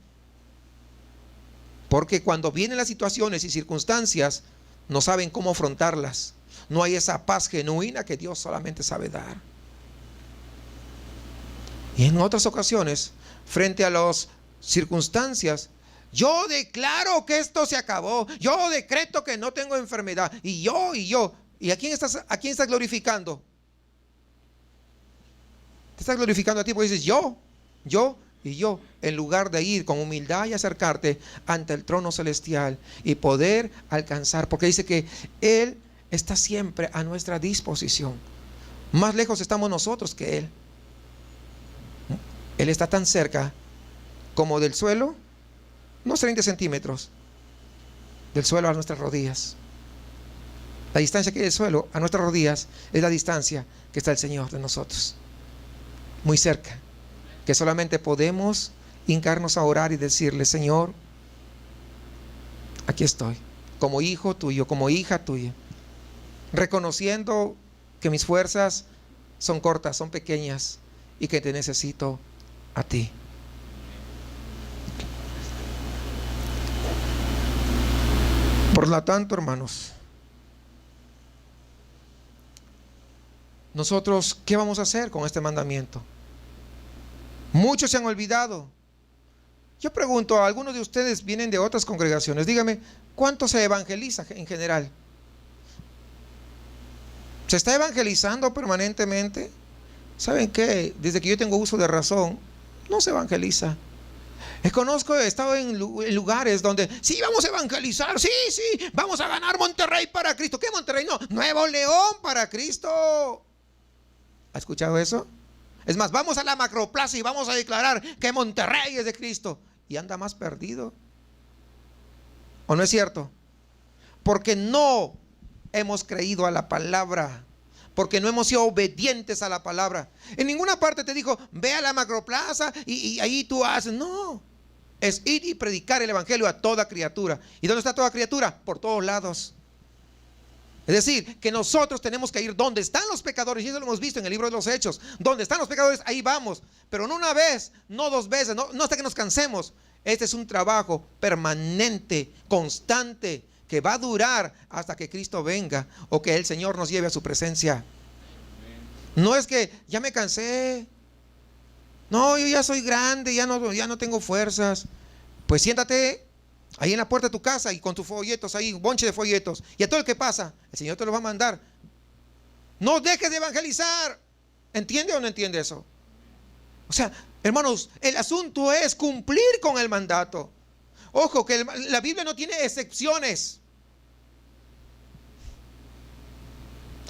Porque cuando vienen las situaciones y circunstancias, no saben cómo afrontarlas. No hay esa paz genuina que Dios solamente sabe dar. Y en otras ocasiones, frente a las circunstancias, yo declaro que esto se acabó. Yo decreto que no tengo enfermedad. Y yo. ¿Y a quién estás glorificando? Te estás glorificando a ti porque dices yo. En lugar de ir con humildad y acercarte ante el trono celestial y poder alcanzar. Porque dice que Él está siempre a nuestra disposición. Más lejos estamos nosotros que Él. Él está tan cerca como del suelo, unos 30 centímetros, del suelo a nuestras rodillas. La distancia que hay del suelo a nuestras rodillas es la distancia que está el Señor de nosotros. Muy cerca, que solamente podemos hincarnos a orar y decirle: Señor, aquí estoy, como hijo tuyo, como hija tuya, reconociendo que mis fuerzas son cortas, son pequeñas, y que te necesito a ti. Por lo tanto, hermanos, nosotros, ¿qué vamos a hacer con este mandamiento? Muchos se han olvidado. Yo pregunto, algunos de ustedes vienen de otras congregaciones. Dígame, ¿cuánto se evangeliza en general? ¿Se está evangelizando permanentemente? ¿Saben qué? Desde que yo tengo uso de razón, no se evangeliza. He estado en lugares donde sí, vamos a evangelizar, sí, vamos a ganar Monterrey para Cristo. ¿Qué Monterrey? No, Nuevo León para Cristo. ¿Ha escuchado eso? Es más, vamos a la Macroplaza y vamos a declarar que Monterrey es de Cristo. Y anda más perdido. ¿O no es cierto? Porque no hemos creído a la palabra. Porque no hemos sido obedientes a la palabra. En ninguna parte te dijo: ve a la Macroplaza y ahí tú haces. No. Es ir y predicar el evangelio a toda criatura. ¿Y dónde está toda criatura? Por todos lados. Es decir, que nosotros tenemos que ir donde están los pecadores. Y eso lo hemos visto en el libro de los Hechos. Donde están los pecadores, ahí vamos. Pero no una vez, no dos veces, no hasta que nos cansemos. Este es un trabajo permanente, constante, que va a durar hasta que Cristo venga o que el Señor nos lleve a su presencia. No es que ya me cansé. No, yo ya soy grande, ya no tengo fuerzas. Pues siéntate ahí en la puerta de tu casa y con tus folletos ahí, un bonche de folletos. Y a todo el que pasa, el Señor te lo va a mandar. No dejes de evangelizar. ¿Entiende o no entiende eso? O sea, hermanos, el asunto es cumplir con el mandato. Ojo, que la Biblia no tiene excepciones.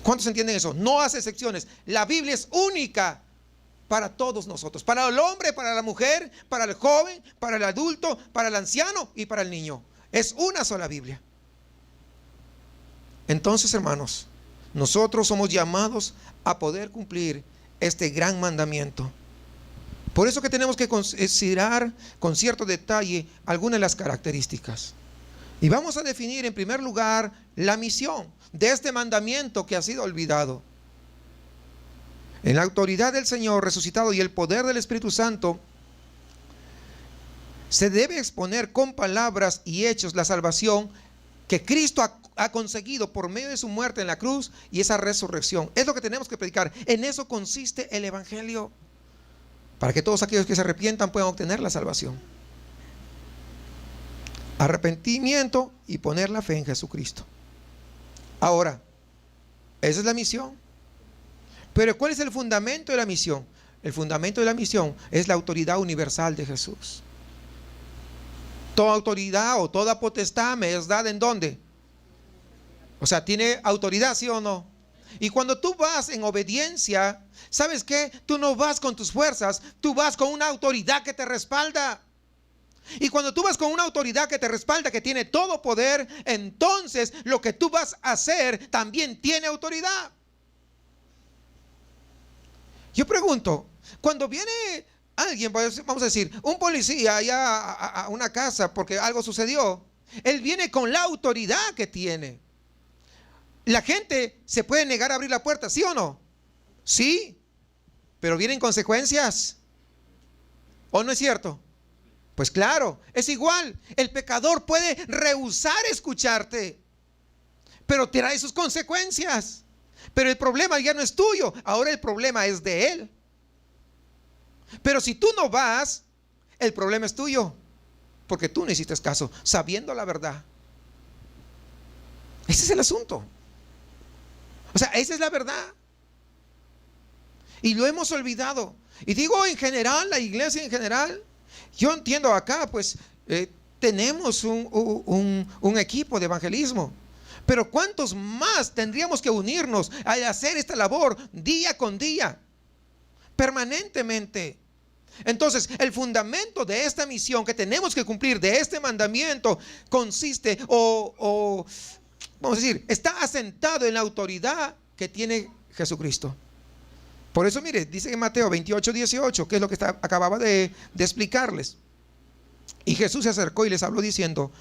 ¿Cuántos entienden eso? No hace excepciones. La Biblia es única para todos nosotros. Para el hombre, para la mujer, para el joven, para el adulto, para el anciano y para el niño. Es una sola Biblia. Entonces, hermanos, nosotros somos llamados a poder cumplir este gran mandamiento. Por eso que tenemos que considerar con cierto detalle algunas de las características. Y vamos a definir en primer lugar la misión de este mandamiento que ha sido olvidado. En la autoridad del Señor resucitado y el poder del Espíritu Santo, se debe exponer con palabras y hechos la salvación que Cristo ha conseguido por medio de su muerte en la cruz y esa resurrección. Es lo que tenemos que predicar. En eso consiste el Evangelio, para que todos aquellos que se arrepientan puedan obtener la salvación. Arrepentimiento y poner la fe en Jesucristo. Ahora, esa es la misión. Pero ¿cuál es el fundamento de la misión? El fundamento de la misión es la autoridad universal de Jesús. Toda autoridad o toda potestad me es dada ¿en dónde? O sea, tiene autoridad, ¿sí o no? Y cuando tú vas en obediencia, ¿sabes qué? Tú no vas con tus fuerzas, tú vas con una autoridad que te respalda. Y cuando tú vas con una autoridad que te respalda, que tiene todo poder, entonces lo que tú vas a hacer también tiene autoridad. Yo pregunto, cuando viene alguien, vamos a decir, un policía allá a una casa porque algo sucedió, él viene con la autoridad que tiene. La gente se puede negar a abrir la puerta, ¿sí o no? Sí. pero vienen consecuencias. ¿O no es cierto? Pues claro, es igual. El pecador puede rehusar escucharte, pero trae sus consecuencias. Pero el problema ya no es tuyo, ahora el problema es de él. Pero si tú no vas, el problema es tuyo, porque tú no hiciste caso, sabiendo la verdad. Ese es el asunto. O sea, esa es la verdad. Y lo hemos olvidado. Y digo en general, la iglesia en general. Yo entiendo acá, pues tenemos un equipo de evangelismo. Pero ¿cuántos más tendríamos que unirnos a hacer esta labor día con día? Permanentemente. Entonces, el fundamento de esta misión que tenemos que cumplir, de este mandamiento, consiste vamos a decir, está asentado en la autoridad que tiene Jesucristo. Por eso, mire, dice en Mateo 28:18, que es lo que acababa de explicarles. Y Jesús se acercó y les habló diciendo: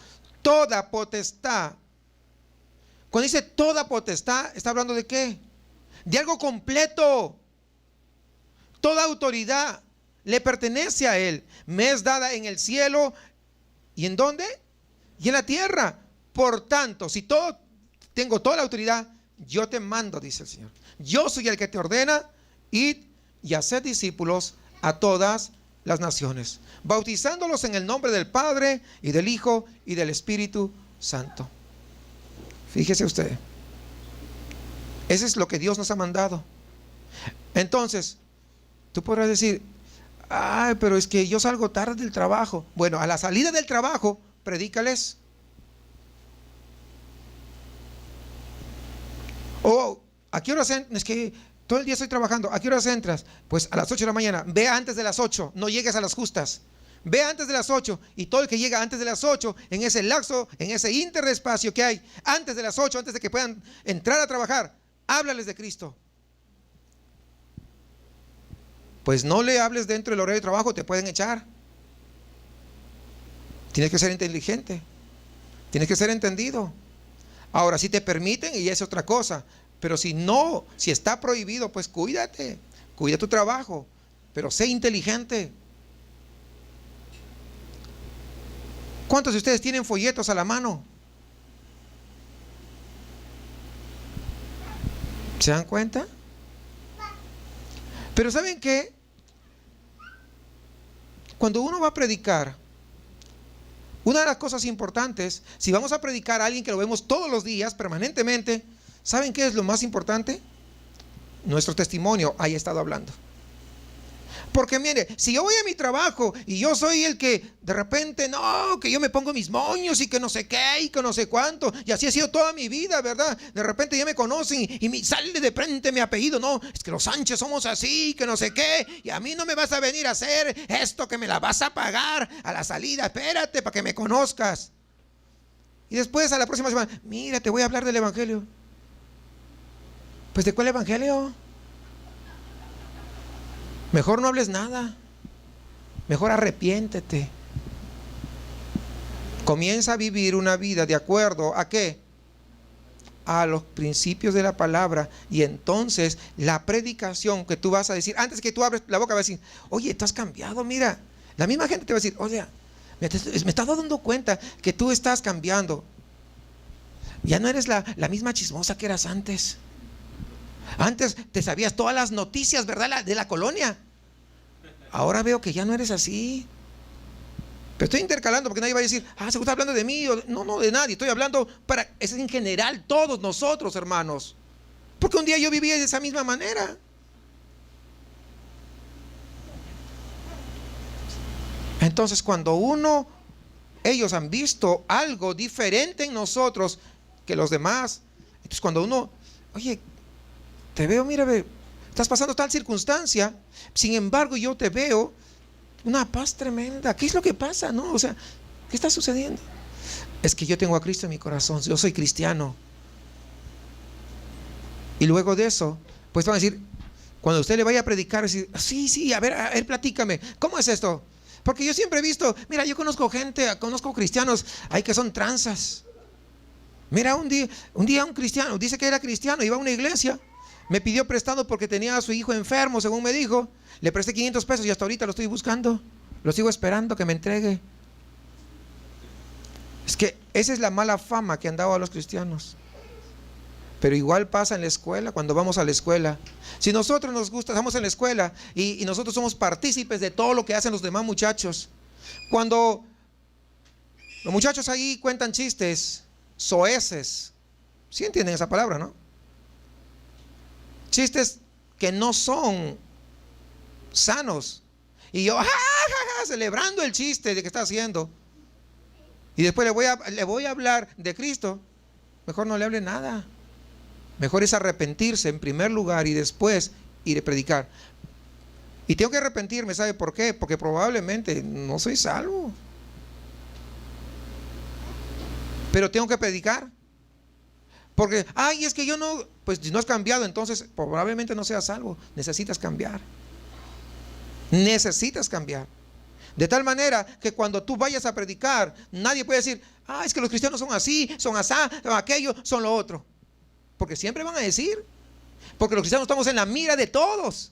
toda potestad. Cuando dice toda potestad, ¿está hablando de qué? De algo completo. Toda autoridad le pertenece a Él. Me es dada en el cielo. ¿Y en dónde? Y en la tierra. Por tanto, si tengo toda la autoridad, yo te mando, dice el Señor. Yo soy el que te ordena: id y haced discípulos a todas las naciones, bautizándolos en el nombre del Padre y del Hijo y del Espíritu Santo. Fíjese usted, eso es lo que Dios nos ha mandado. Entonces, tú podrás decir: ay, pero es que yo salgo tarde del trabajo. Bueno, a la salida del trabajo, predícales. ¿A qué horas entras? Es que todo el día estoy trabajando. ¿A qué horas entras? Pues a las 8 de la mañana. Ve antes de las 8, no llegues a las justas. Ve antes de las 8, y todo el que llega antes de las 8, en ese lapso, en ese inter de espacio que hay, antes de las 8, antes de que puedan entrar a trabajar, háblales de Cristo. Pues no le hables dentro del horario de trabajo, te pueden echar. Tienes que ser inteligente, tienes que ser entendido. Ahora, si te permiten, y es otra cosa, pero si no, si está prohibido, pues cuídate, cuida tu trabajo, pero sé inteligente. ¿Cuántos de ustedes tienen folletos a la mano? ¿Se dan cuenta? Pero ¿saben qué? Cuando uno va a predicar, una de las cosas importantes, si vamos a predicar a alguien que lo vemos todos los días, permanentemente, ¿saben qué es lo más importante? Nuestro testimonio haya estado hablando. Porque mire, si yo voy a mi trabajo y yo soy el que de repente, no, que yo me pongo mis moños y que no sé qué y que no sé cuánto, y así ha sido toda mi vida, ¿verdad? De repente ya me conocen y me sale de frente mi apellido. No, es que los Sánchez somos así, que no sé qué, y a mí no me vas a venir a hacer esto, que me la vas a pagar a la salida. Espérate para que me conozcas. Y después a la próxima semana, mira, te voy a hablar del evangelio. Pues ¿de cuál evangelio? Mejor no hables nada. Mejor arrepiéntete. Comienza a vivir una vida de acuerdo ¿a qué? A los principios de la palabra. Y entonces la predicación que tú vas a decir, antes que tú abres la boca, vas a decir: oye, tú has cambiado, mira. La misma gente te va a decir: oye, me estás dando cuenta que tú estás cambiando. Ya no eres la misma chismosa que eras antes. Antes te sabías todas las noticias, ¿verdad? De la colonia. Ahora veo que ya no eres así. Pero estoy intercalando porque nadie va a decir: se está hablando de mí. No, de nadie. Estoy hablando es en general, todos nosotros, hermanos. Porque un día yo vivía de esa misma manera. Entonces, cuando ellos han visto algo diferente en nosotros que los demás, entonces cuando uno, oye, te veo, mira, estás pasando tal circunstancia, sin embargo yo te veo una paz tremenda. ¿Qué es lo que pasa? ¿No? O sea, ¿qué está sucediendo? Es que yo tengo a Cristo en mi corazón, yo soy cristiano. Y luego de eso, pues van a decir, cuando usted le vaya a predicar, decir: sí, a ver, platícame, ¿cómo es esto? Porque yo siempre he visto, mira, yo conozco cristianos, hay que son tranzas. Mira, un día un cristiano, dice que era cristiano, iba a una iglesia, Me pidió prestado porque tenía a su hijo enfermo, según me dijo. Le presté 500 pesos y hasta ahorita lo estoy buscando. Lo sigo esperando que me entregue. Es que esa es la mala fama que han dado a los cristianos. Pero igual pasa en la escuela, cuando vamos a la escuela. Si nosotros nos gusta, estamos en la escuela y nosotros somos partícipes de todo lo que hacen los demás muchachos. Cuando los muchachos ahí cuentan chistes, soeces, ¿sí entienden esa palabra, no? Chistes que no son sanos. Y yo, celebrando el chiste de que está haciendo. Y después le voy a hablar de Cristo. Mejor no le hable nada. Mejor es arrepentirse en primer lugar y después ir a predicar. Y tengo que arrepentirme, ¿sabe por qué? Porque probablemente no soy salvo. Pero tengo que predicar. Porque, es que yo no, pues si no has cambiado, entonces probablemente no seas salvo. Necesitas cambiar. Necesitas cambiar. De tal manera que cuando tú vayas a predicar, nadie puede decir, es que los cristianos son así, son asá, son aquello, son lo otro. Porque siempre van a decir, porque los cristianos estamos en la mira de todos,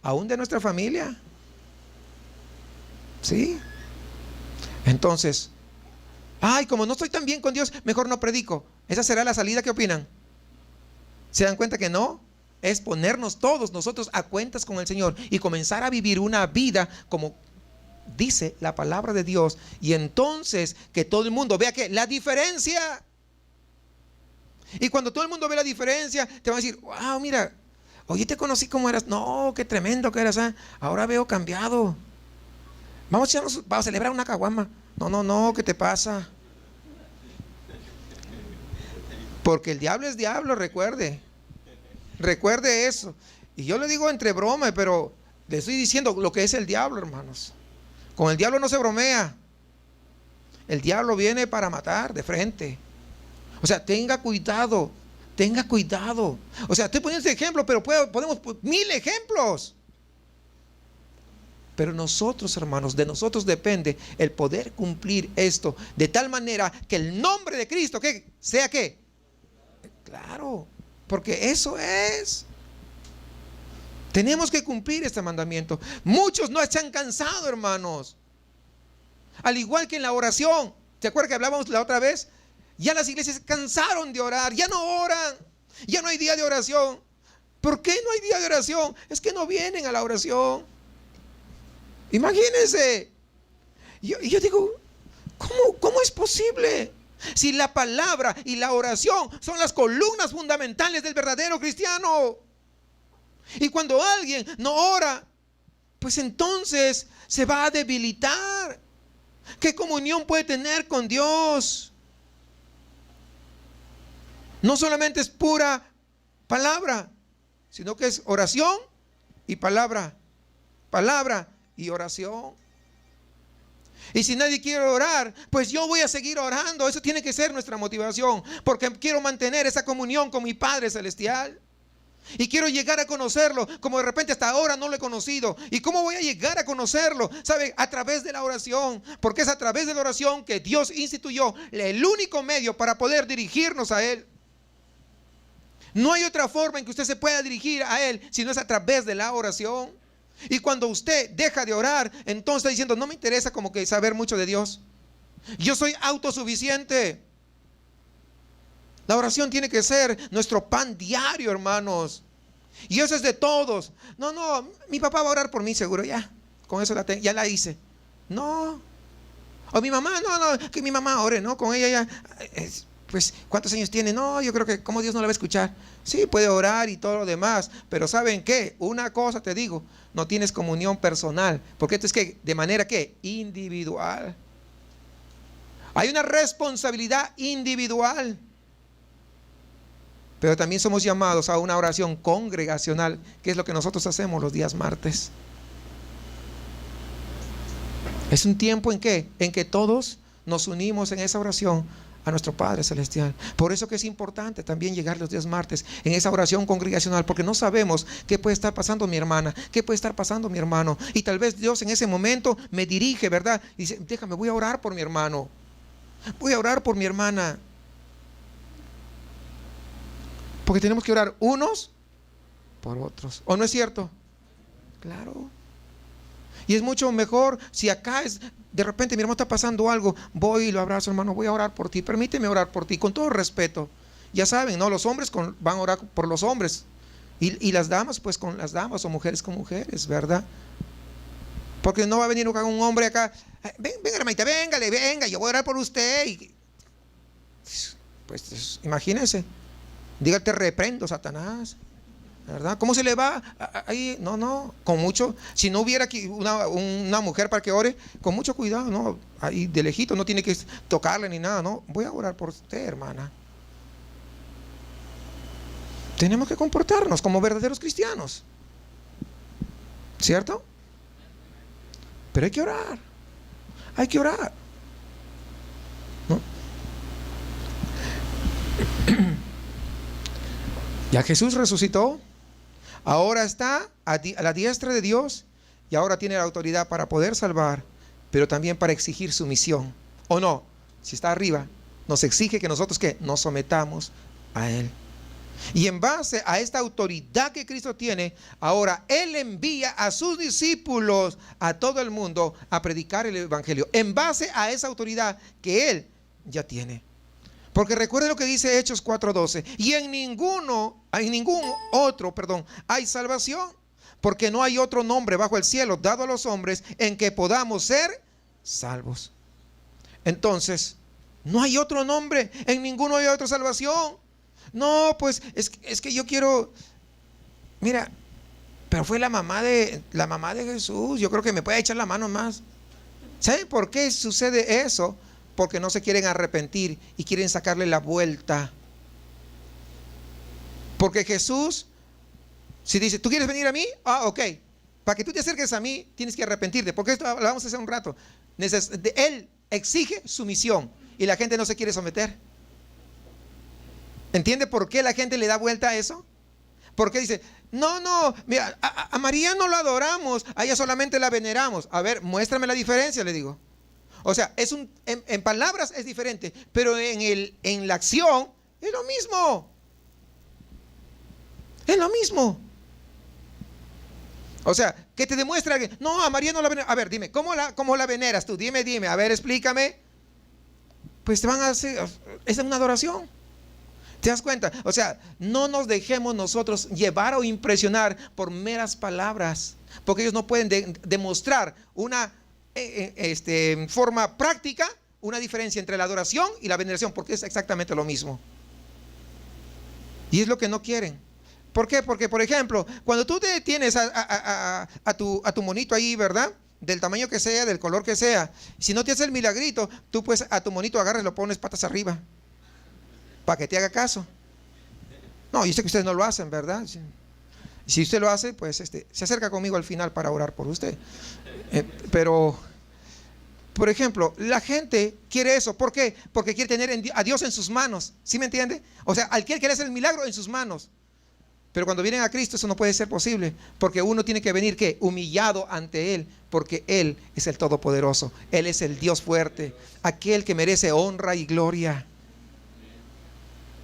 aún de nuestra familia. ¿Sí? Entonces, como no estoy tan bien con Dios, mejor no predico. ¿Esa será la salida? ¿Qué opinan? ¿Se dan cuenta que no? Es ponernos todos nosotros a cuentas con el Señor y comenzar a vivir una vida como dice la palabra de Dios. Y entonces que todo el mundo vea que la diferencia. Y cuando todo el mundo ve la diferencia, te van a decir, wow, mira, oye, te conocí como eras. No, qué tremendo que eras. Ahora veo cambiado. Vamos a celebrar una caguama. No, ¿qué te pasa? Porque el diablo es diablo, recuerde eso. Y yo le digo entre broma, pero le estoy diciendo lo que es el diablo, hermanos. Con el diablo no se bromea. El diablo viene para matar de frente. O sea, tenga cuidado. O sea, estoy poniendo este ejemplo, pero podemos 1000 ejemplos. Pero nosotros, hermanos, de nosotros depende el poder cumplir esto de tal manera que el nombre de Cristo, ¿qué? ¿Sea qué? Claro, porque eso es. Tenemos que cumplir este mandamiento. Muchos no se han cansado, hermanos. Al igual que en la oración. ¿Te acuerdas que hablábamos la otra vez? Ya las iglesias se cansaron de orar, ya no oran, ya no hay día de oración. ¿Por qué no hay día de oración? Es que no vienen a la oración. Imagínense. Yo digo, ¿cómo es posible? Si la palabra y la oración son las columnas fundamentales del verdadero cristiano. Y cuando alguien no ora, pues entonces se va a debilitar. ¿Qué comunión puede tener con Dios? No solamente es pura palabra, sino que es oración y palabra. Palabra y oración. Y si nadie quiere orar, pues yo voy a seguir orando. Eso tiene que ser nuestra motivación, porque quiero mantener esa comunión con mi Padre Celestial. Y quiero llegar a conocerlo, como de repente hasta ahora no lo he conocido. ¿Y cómo voy a llegar a conocerlo? ¿Sabe? A través de la oración. Porque es a través de la oración que Dios instituyó el único medio para poder dirigirnos a Él. No hay otra forma en que usted se pueda dirigir a Él si no es a través de la oración. Y cuando usted deja de orar, entonces está diciendo, no me interesa como que saber mucho de Dios. Yo soy autosuficiente. La oración tiene que ser nuestro pan diario, hermanos. Y eso es de todos. No, mi papá va a orar por mí seguro, ya. Con eso ya la hice. No. O mi mamá, no, que mi mamá ore, ¿no? Con ella ya. Pues, ¿cuántos años tiene? No, yo creo que como Dios no la va a escuchar. Sí, puede orar y todo lo demás. Pero ¿saben qué? Una cosa te digo, no tienes comunión personal. Porque esto es que, de manera que, individual. Hay una responsabilidad individual. Pero también somos llamados a una oración congregacional, que es lo que nosotros hacemos los días martes. Es un tiempo en que todos nos unimos en esa oración a nuestro Padre Celestial. Por eso que es importante también llegar los días martes en esa oración congregacional, porque no sabemos qué puede estar pasando mi hermana, qué puede estar pasando mi hermano. Y tal vez Dios en ese momento me dirige, ¿verdad? Y dice, déjame, voy a orar por mi hermano, voy a orar por mi hermana. Porque tenemos que orar unos por otros. ¿O no es cierto? Claro. Y es mucho mejor si acá es, de repente mi hermano está pasando algo, voy y lo abrazo, hermano, voy a orar por ti, permíteme orar por ti, con todo respeto. Ya saben, ¿no? Los hombres van a orar por los hombres y las damas pues con las damas, o mujeres con mujeres, ¿verdad? Porque no va a venir un hombre acá, venga hermanita, venga, yo voy a orar por usted. Pues imagínense, dígate, te reprendo, Satanás, ¿verdad? ¿Cómo se le va? Ahí, no, con mucho, si no hubiera aquí una mujer para que ore, con mucho cuidado, ¿no? Ahí de lejito, no tiene que tocarle ni nada, ¿no? Voy a orar por usted, hermana. Tenemos que comportarnos como verdaderos cristianos, ¿cierto? Pero hay que orar, ¿no? Ya Jesús resucitó, ahora está a la diestra de Dios y ahora tiene la autoridad para poder salvar, pero también para exigir sumisión. ¿O no? Si está arriba, nos exige que nosotros ¿qué? Nos sometamos a Él. Y en base a esta autoridad que Cristo tiene, ahora Él envía a sus discípulos a todo el mundo a predicar el Evangelio, en base a esa autoridad que Él ya tiene. Porque recuerde lo que dice Hechos 4:12, y en ningún otro hay salvación, porque no hay otro nombre bajo el cielo dado a los hombres en que podamos ser salvos. Entonces, no hay otro nombre, en ninguno hay otra salvación. No, pues es que yo quiero, mira, pero fue la mamá de Jesús, yo creo que me puede echar la mano más. ¿Saben por qué sucede eso? Porque no se quieren arrepentir y quieren sacarle la vuelta. Porque Jesús, si dice, ¿tú quieres venir a mí? Ok, para que tú te acerques a mí tienes que arrepentirte, porque esto hablamos hace un rato. Él exige sumisión y la gente no se quiere someter. ¿Entiende por qué la gente le da vuelta a eso? Porque dice, no, mira, a María no la adoramos, a ella solamente la veneramos. A ver, muéstrame la diferencia, le digo. O sea, en palabras es diferente, pero en la acción es lo mismo. Es lo mismo. O sea, que te demuestre alguien, no, a María no la veneras. A ver, dime, ¿cómo la veneras tú? Dime, a ver, explícame. Pues te van a hacer, es una adoración. ¿Te das cuenta? O sea, no nos dejemos nosotros llevar o impresionar por meras palabras, porque ellos no pueden demostrar una forma práctica una diferencia entre la adoración y la veneración, porque es exactamente lo mismo. Y es lo que no quieren. ¿Por qué? Porque, por ejemplo, cuando tú te tienes a tu monito ahí, ¿verdad? Del tamaño que sea, del color que sea, si no te hace el milagrito, tú pues a tu monito agarras y lo pones patas arriba para que te haga caso. No, yo sé que ustedes no lo hacen, ¿verdad? Si usted lo hace, pues se acerca conmigo al final para orar por usted. Pero, por ejemplo, la gente quiere eso. ¿Por qué? Porque quiere tener a Dios en sus manos. ¿Sí me entiende? O sea, al quiere hacer el milagro en sus manos. Pero cuando vienen a Cristo eso no puede ser posible, porque uno tiene que venir ¿qué? Humillado ante Él, porque Él es el Todopoderoso. Él es el Dios fuerte, aquel que merece honra y gloria.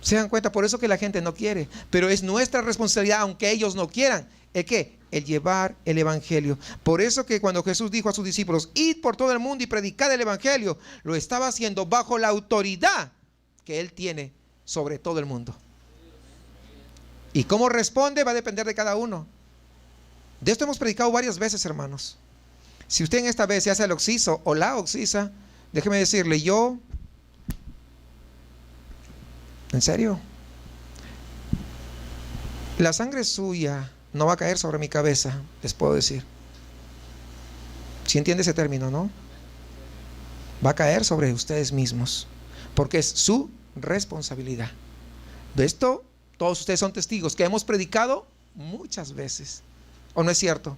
¿Se dan cuenta? Por eso que la gente no quiere, pero es nuestra responsabilidad, aunque ellos no quieran, ¿el qué? El llevar el Evangelio. Por eso que cuando Jesús dijo a sus discípulos, id por todo el mundo y predicad el Evangelio, lo estaba haciendo bajo la autoridad que Él tiene sobre todo el mundo. Y cómo responde va a depender de cada uno. De esto hemos predicado varias veces, hermanos. Si usted en esta vez se hace el occiso o la occisa, déjeme decirle, ¿en serio? La sangre suya no va a caer sobre mi cabeza, les puedo decir. ¿Sí entiende ese término, no? Va a caer sobre ustedes mismos, porque es su responsabilidad. De esto todos ustedes son testigos, que hemos predicado muchas veces. ¿O no es cierto?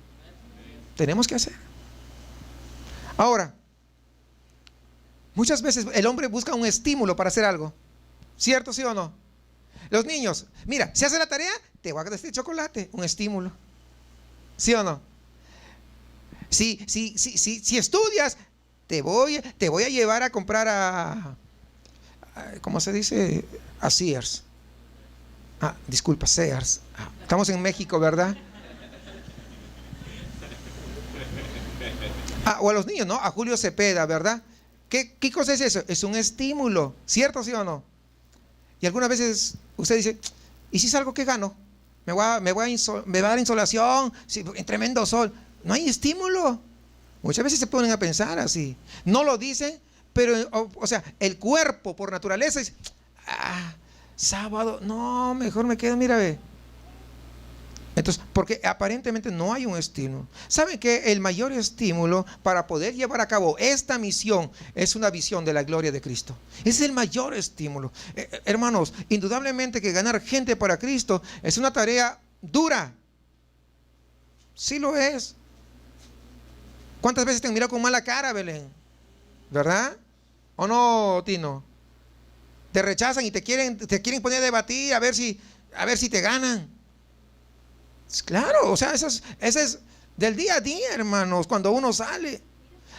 Tenemos que hacer. Ahora, muchas veces el hombre busca un estímulo para hacer algo. ¿Cierto, sí o no? Los niños, mira, si haces la tarea, te voy a dar este chocolate, un estímulo. ¿Sí o no? Si estudias, te voy a llevar a comprar ¿cómo se dice? A Sears. Disculpa, Sears. Estamos en México, ¿verdad? O a los niños, ¿no? A Julio Cepeda, ¿verdad? ¿Qué cosa es eso? Es un estímulo, ¿cierto, sí o no? Y algunas veces usted dice, ¿y si es algo que gano? Me va a dar insolación, sí, en tremendo sol. No hay estímulo. Muchas veces se ponen a pensar así. No lo dicen, pero, o sea, el cuerpo por naturaleza dice, sábado, no, mejor me quedo, mira, ve. Entonces, porque aparentemente no hay un estímulo. ¿Saben que el mayor estímulo para poder llevar a cabo esta misión es una visión de la gloria de Cristo? Es el mayor estímulo. Hermanos, indudablemente que ganar gente para Cristo es una tarea dura. Sí lo es. ¿Cuántas veces te han mirado con mala cara, Belén? ¿Verdad? ¿O no, Tino? Te rechazan y te quieren poner a debatir a ver si te ganan. Claro, o sea, eso es del día a día, hermanos, cuando uno sale.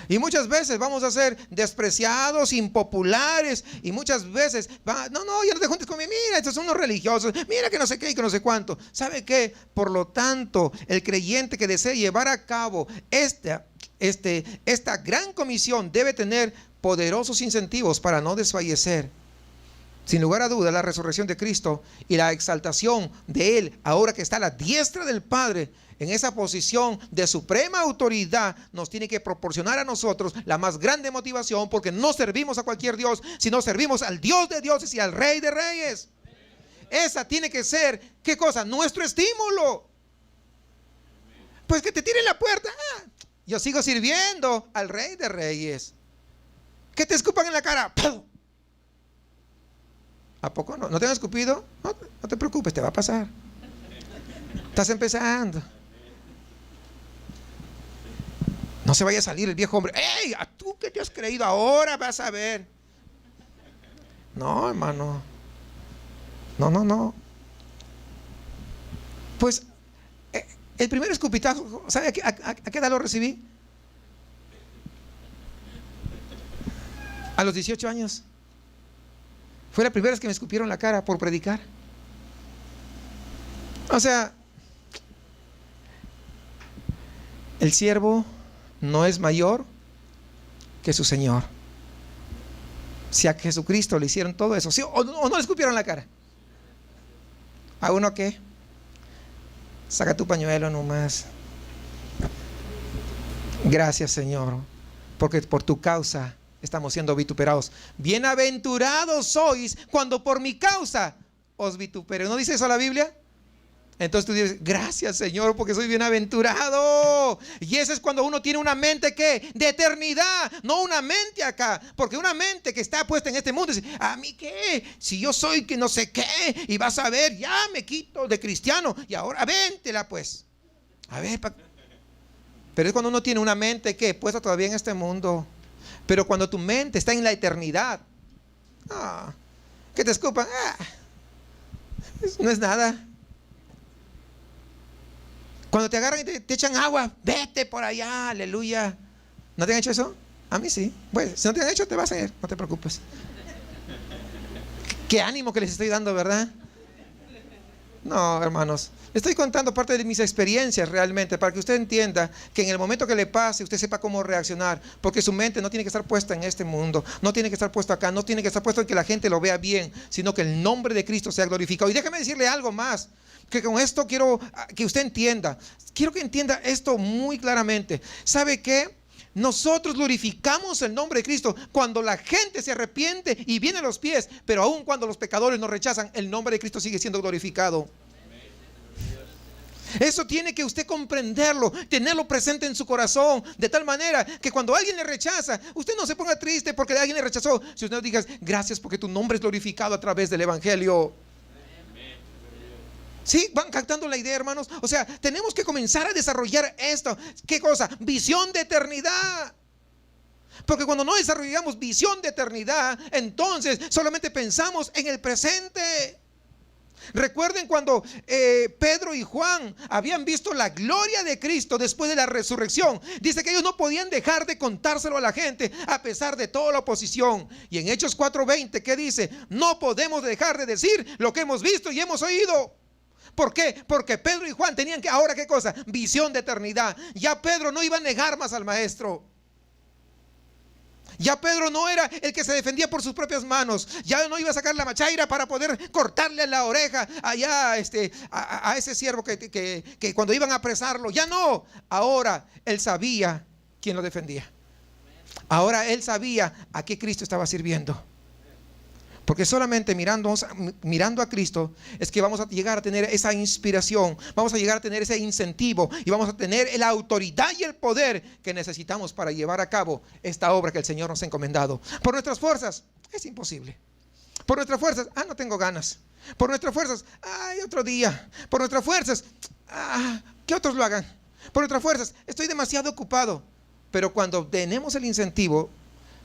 Y muchas veces vamos a ser despreciados, impopulares. Y muchas veces, no, ya no te juntes conmigo. Mira, estos son unos religiosos. Mira que no sé qué y que no sé cuánto. ¿Sabe qué? Por lo tanto, el creyente que desee llevar a cabo esta gran comisión debe tener poderosos incentivos para no desfallecer. Sin lugar a dudas, la resurrección de Cristo y la exaltación de Él, ahora que está a la diestra del Padre, en esa posición de suprema autoridad, nos tiene que proporcionar a nosotros la más grande motivación, porque no servimos a cualquier Dios, sino servimos al Dios de dioses y al Rey de reyes. Esa tiene que ser, ¿qué cosa? Nuestro estímulo. Pues que te tiren la puerta. Yo sigo sirviendo al Rey de reyes. Que te escupan en la cara. ¡Pum! ¿A poco no? ¿No te han escupido? No te preocupes, te va a pasar. Estás empezando. No se vaya a salir el viejo hombre. ¡Ey! ¿A tú qué te has creído? Ahora vas a ver. No, hermano. No. Pues el primer escupitazo, ¿sabe a qué edad lo recibí? A los 18 años. Fue la primera vez que me escupieron la cara por predicar. O sea, el siervo no es mayor que su Señor. Si a Jesucristo le hicieron todo eso, ¿sí? ¿O no le escupieron la cara? ¿A uno qué? Saca tu pañuelo nomás. Gracias, Señor, porque por tu causa estamos siendo vituperados. Bienaventurados sois cuando por mi causa os vituperen. ¿No dice eso la Biblia? Entonces tú dices, gracias, Señor, porque soy bienaventurado. Y eso es cuando uno tiene una mente ¿qué? De eternidad, no una mente acá. Porque una mente que está puesta en este mundo dice, ¿a mí qué? Si yo soy que no sé qué, y vas a ver, ya me quito de cristiano y ahora véntela pues. A ver, pero es cuando uno tiene una mente ¿qué? Puesta todavía en este mundo. Pero cuando tu mente está en la eternidad, que te escupan, no es nada. Cuando te agarran y te echan agua, vete por allá, aleluya. ¿No te han hecho eso? A mí sí. Pues si no te han hecho, te vas a ir, no te preocupes. Qué ánimo que les estoy dando, ¿verdad? No, hermanos, estoy contando parte de mis experiencias realmente para que usted entienda que en el momento que le pase usted sepa cómo reaccionar, porque su mente no tiene que estar puesta en este mundo, no tiene que estar puesta acá, no tiene que estar puesto en que la gente lo vea bien, sino que el nombre de Cristo sea glorificado. Y déjeme decirle algo más, que con esto quiero que usted entienda, quiero que entienda esto muy claramente. ¿Sabe qué? Nosotros glorificamos el nombre de Cristo cuando la gente se arrepiente y viene a los pies, pero aun cuando los pecadores nos rechazan, el nombre de Cristo sigue siendo glorificado. Eso tiene que usted comprenderlo, tenerlo presente en su corazón, de tal manera que cuando alguien le rechaza, usted no se ponga triste porque alguien le rechazó. Si usted diga, gracias porque tu nombre es glorificado a través del Evangelio. ¿Sí? ¿Van captando la idea, hermanos? O sea, tenemos que comenzar a desarrollar esto. ¿Qué cosa? Visión de eternidad. Porque cuando no desarrollamos visión de eternidad, entonces solamente pensamos en el presente. Recuerden cuando Pedro y Juan habían visto la gloria de Cristo después de la resurrección. Dice que ellos no podían dejar de contárselo a la gente a pesar de toda la oposición. Y en Hechos 4:20, ¿qué dice? No podemos dejar de decir lo que hemos visto y hemos oído. ¿Por qué? Porque Pedro y Juan tenían que, ahora ¿qué cosa? Visión de eternidad. Ya Pedro no iba a negar más al maestro. Ya Pedro no era el que se defendía por sus propias manos. Ya no iba a sacar la machaira para poder cortarle la oreja allá a ese siervo que cuando iban a apresarlo. Ya no. Ahora él sabía quién lo defendía. Ahora él sabía a qué Cristo estaba sirviendo. Porque solamente mirando a Cristo es que vamos a llegar a tener esa inspiración, vamos a llegar a tener ese incentivo y vamos a tener la autoridad y el poder que necesitamos para llevar a cabo esta obra que el Señor nos ha encomendado. Por nuestras fuerzas es imposible. Por nuestras fuerzas, no tengo ganas. Por nuestras fuerzas, otro día. Por nuestras fuerzas, que otros lo hagan. Por nuestras fuerzas, estoy demasiado ocupado. Pero cuando tenemos el incentivo,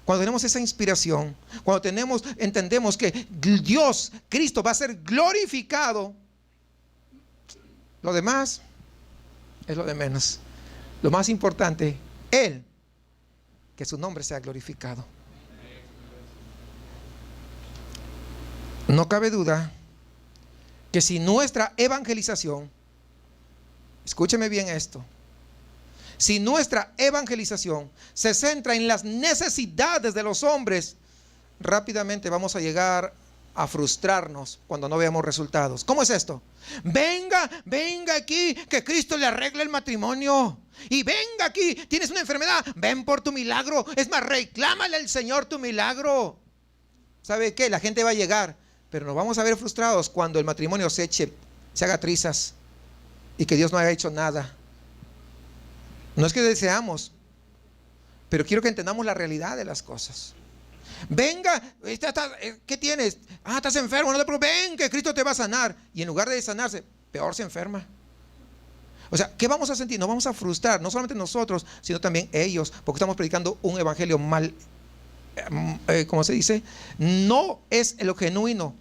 cuando tenemos esa inspiración, cuando entendemos que Dios, Cristo va a ser glorificado, lo demás es lo de menos. Lo más importante, Él, que su nombre sea glorificado. No cabe duda que si nuestra evangelización, escúcheme bien esto, si nuestra evangelización se centra en las necesidades de los hombres, rápidamente vamos a llegar a frustrarnos cuando no veamos resultados. ¿Cómo es esto? Venga aquí, que Cristo le arregle el matrimonio. Y venga aquí, tienes una enfermedad, ven por tu milagro. Es más, reclámale al Señor tu milagro. ¿Sabe qué? La gente va a llegar, pero nos vamos a ver frustrados cuando el matrimonio se haga trizas y que Dios no haya hecho nada. No es que deseamos, pero quiero que entendamos la realidad de las cosas. Venga, ¿qué tienes? Estás enfermo, no te preocupes, ven que Cristo te va a sanar. Y en lugar de sanarse, peor se enferma. O sea, ¿qué vamos a sentir? Nos vamos a frustrar, no solamente nosotros, sino también ellos, porque estamos predicando un evangelio mal, ¿cómo se dice? No es lo genuino.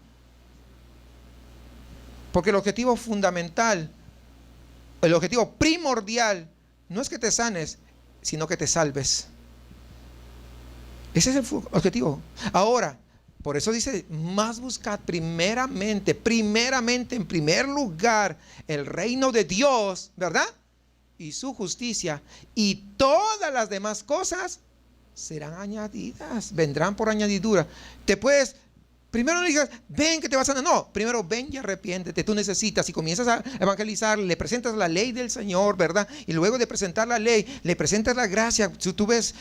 Porque el objetivo fundamental, el objetivo primordial, no es que te sanes, sino que te salves. Ese es el objetivo. Ahora, por eso dice, más buscad primeramente, en primer lugar, el reino de Dios, ¿verdad? Y su justicia, y todas las demás cosas serán añadidas, vendrán por añadidura. Primero no digas, ven que te vas a sanar. No, primero ven y arrepiéntete. Tú necesitas, y comienzas a evangelizar, le presentas la ley del Señor, ¿verdad? Y luego de presentar la ley, le presentas la gracia. Tú ves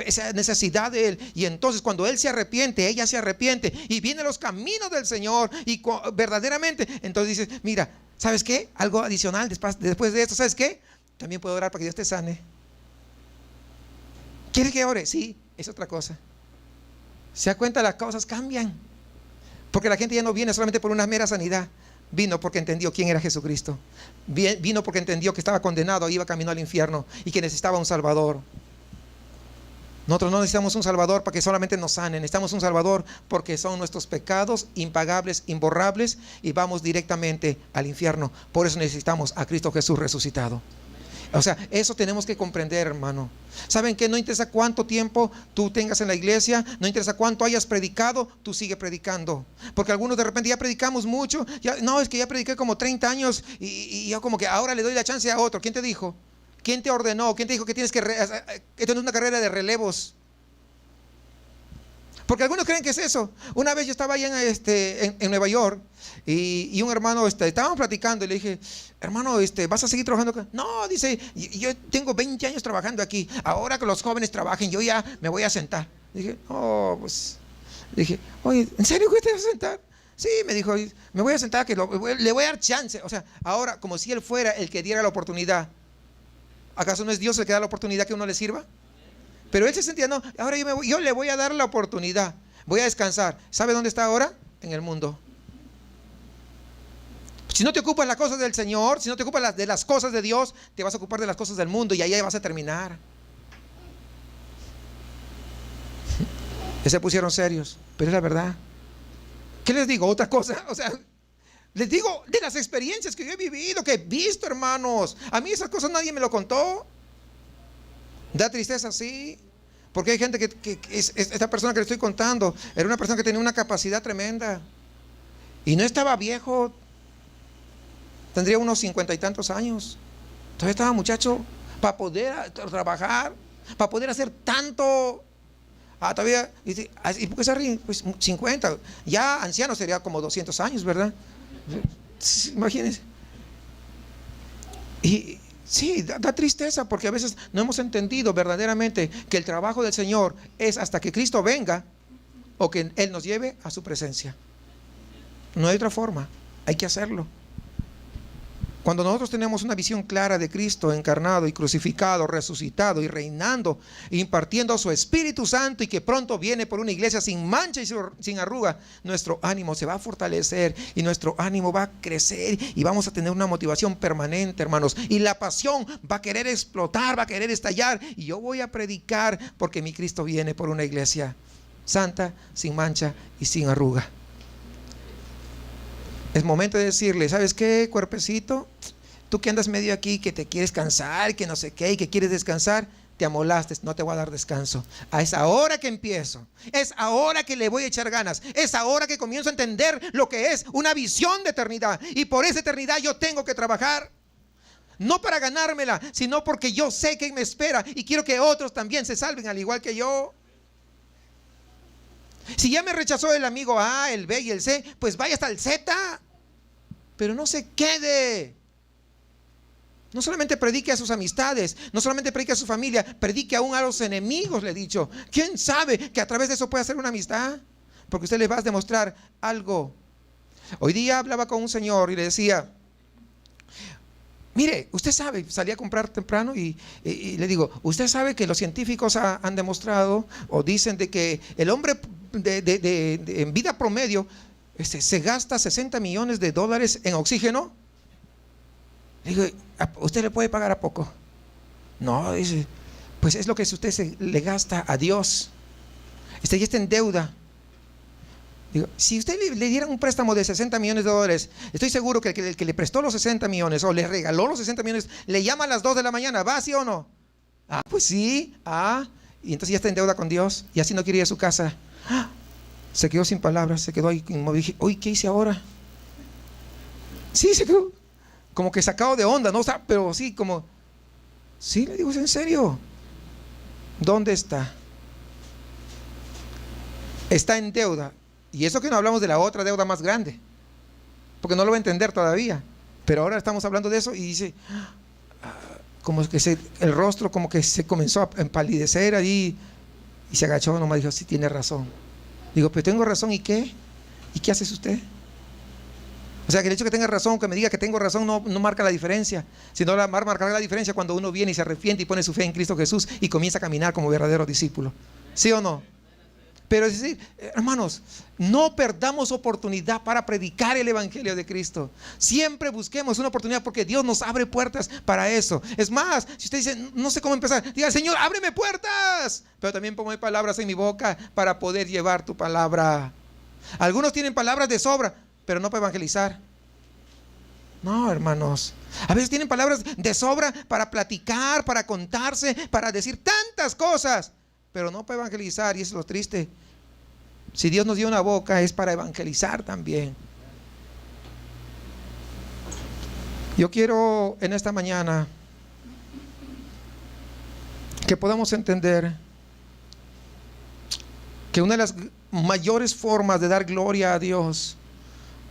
esa necesidad de Él. Y entonces cuando Él se arrepiente, ella se arrepiente, y vienen los caminos del Señor, y verdaderamente, entonces dices, mira, ¿sabes qué? Algo adicional después de esto, ¿sabes qué? También puedo orar para que Dios te sane. ¿Quieres que ore? Sí, es otra cosa. ¿Se da cuenta? Las cosas cambian. Porque la gente ya no viene solamente por una mera sanidad. Vino porque entendió quién era Jesucristo. Vino porque entendió que estaba condenado, iba camino al infierno y que necesitaba un Salvador. Nosotros no necesitamos un Salvador para que solamente nos sanen. Necesitamos un Salvador porque son nuestros pecados impagables, imborrables, y vamos directamente al infierno. Por eso necesitamos a Cristo Jesús resucitado. O sea, eso tenemos que comprender, hermano. ¿Saben qué? No interesa cuánto tiempo tú tengas en la iglesia, no interesa cuánto hayas predicado, tú sigue predicando. Porque algunos de repente ya predicamos mucho, es que ya prediqué como 30 años y yo como que ahora le doy la chance a otro. ¿Quién te dijo? ¿Quién te ordenó? ¿Quién te dijo que tienes que tener una carrera de relevos? Porque algunos creen que es eso. Una vez yo estaba allá en Nueva York y un hermano, estábamos platicando y le dije, hermano, ¿vas a seguir trabajando acá? No, dice, yo tengo 20 años trabajando aquí. Ahora que los jóvenes trabajen, yo ya me voy a sentar. Dije, dije, oye, ¿en serio que te vas a sentar? Sí, me dijo, me voy a sentar, que le voy a dar chance. O sea, ahora como si él fuera el que diera la oportunidad. ¿Acaso no es Dios el que da la oportunidad que uno le sirva? Pero él se sentía, no, ahora yo le voy a dar la oportunidad, voy a descansar. ¿Sabe dónde está ahora? En el mundo. Si no te ocupas las cosas del Señor, si no te ocupas de las cosas de Dios, te vas a ocupar de las cosas del mundo y ahí vas a terminar. Ya se pusieron serios, pero es la verdad. ¿Qué les digo? Otra cosa, o sea, Les digo de las experiencias que yo he vivido, que he visto, hermanos. A mí esas cosas nadie me lo contó. Da tristeza, sí. Porque hay gente que esta persona que le estoy contando era una persona que tenía una capacidad tremenda. Y no estaba viejo. Tendría unos 50 y tantos años. Todavía estaba muchacho para poder trabajar, para poder hacer tanto. Todavía. ¿Y por qué se ríen? Pues 50. Ya anciano sería como 200 años, ¿verdad? Imagínense. Y sí, da tristeza porque a veces no hemos entendido verdaderamente que el trabajo del Señor es hasta que Cristo venga o que Él nos lleve a su presencia. No hay otra forma, hay que hacerlo. Cuando nosotros tenemos una visión clara de Cristo encarnado y crucificado, resucitado y reinando, impartiendo su Espíritu Santo y que pronto viene por una iglesia sin mancha y sin arruga, nuestro ánimo se va a fortalecer y nuestro ánimo va a crecer y vamos a tener una motivación permanente, hermanos. Y la pasión va a querer explotar, va a querer estallar. Y yo voy a predicar porque mi Cristo viene por una iglesia santa, sin mancha y sin arruga. Es momento de decirle, ¿sabes qué, cuerpecito? Tú que andas medio aquí, que te quieres cansar, que no sé qué, y que quieres descansar, te amolaste, no te voy a dar descanso. Es ahora que empiezo, es ahora que le voy a echar ganas, es ahora que comienzo a entender lo que es una visión de eternidad. Y por esa eternidad yo tengo que trabajar. No para ganármela, sino porque yo sé que me espera y quiero que otros también se salven al igual que yo. Si ya me rechazó el amigo A, el B y el C, pues vaya hasta el Z. Pero no se quede. No solamente predique a sus amistades, no solamente predique a su familia, predique aún a los enemigos, le he dicho. ¿Quién sabe que a través de eso puede hacer una amistad? Porque usted le va a demostrar algo. Hoy día hablaba con un señor y le decía, mire, usted sabe, salí a comprar temprano y le digo, usted sabe que los científicos han demostrado o dicen de que el hombre en vida promedio se gasta $60 millones en oxígeno. Le digo, ¿usted le puede pagar a poco? No, dice, pues es lo que usted le gasta a Dios. Ya está en deuda. Digo, si usted le diera un préstamo de $60 millones, estoy seguro que el que le prestó los 60 millones o le regaló los 60 millones, le llama a las 2 de la mañana, ¿va sí o no? Pues sí. Y entonces ya está en deuda con Dios y así no quiere ir a su casa. Se quedó sin palabras, se quedó ahí inmóvil. Dije, oye, ¿qué hice ahora? Sí, se quedó como que sacado de onda, ¿no? Pero sí, como, sí, le digo, ¿es en serio? ¿Dónde está? Está en deuda. Y eso que no hablamos de la otra deuda más grande, porque no lo va a entender todavía. Pero ahora estamos hablando de eso y dice, como que el rostro como que se comenzó a empalidecer ahí y se agachó nomás, dijo, sí, tiene razón. Digo, pero tengo razón, ¿y qué? ¿Y qué hace usted? O sea, que el hecho de que tenga razón, que me diga que tengo razón, no marca la diferencia, sino marcará la diferencia cuando uno viene y se arrepiente y pone su fe en Cristo Jesús y comienza a caminar como verdadero discípulo. ¿Sí o no? Pero es decir, hermanos, no perdamos oportunidad para predicar el Evangelio de Cristo. Siempre busquemos una oportunidad porque Dios nos abre puertas para eso. Es más, si usted dice, no sé cómo empezar, diga, Señor, ábreme puertas. Pero también ponme palabras en mi boca para poder llevar tu palabra. Algunos tienen palabras de sobra, pero no para evangelizar. No, hermanos. A veces tienen palabras de sobra para platicar, para contarse, para decir tantas cosas, pero no para evangelizar. Y eso es lo triste. Si Dios nos dio una boca es para evangelizar también. Yo quiero en esta mañana que podamos entender que una de las mayores formas de dar gloria a Dios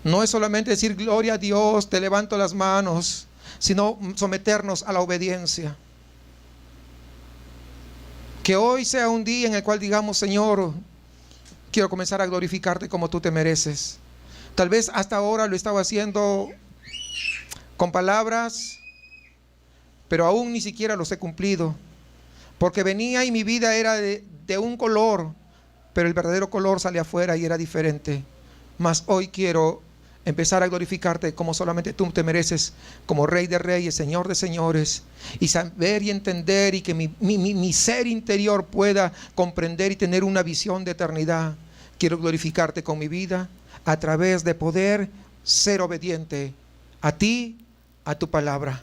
no es solamente decir gloria a Dios, te levanto las manos, sino someternos a la obediencia. Que hoy sea un día en el cual digamos, Señor, quiero comenzar a glorificarte como tú te mereces. Tal vez hasta ahora lo estaba haciendo con palabras, pero aún ni siquiera los he cumplido. Porque venía y mi vida era de un color, pero el verdadero color sale afuera y era diferente. Mas hoy quiero empezar a glorificarte como solamente tú te mereces, como Rey de Reyes, Señor de Señores, y saber y entender y que mi ser interior pueda comprender y tener una visión de eternidad. Quiero glorificarte con mi vida a través de poder ser obediente a ti, a tu palabra.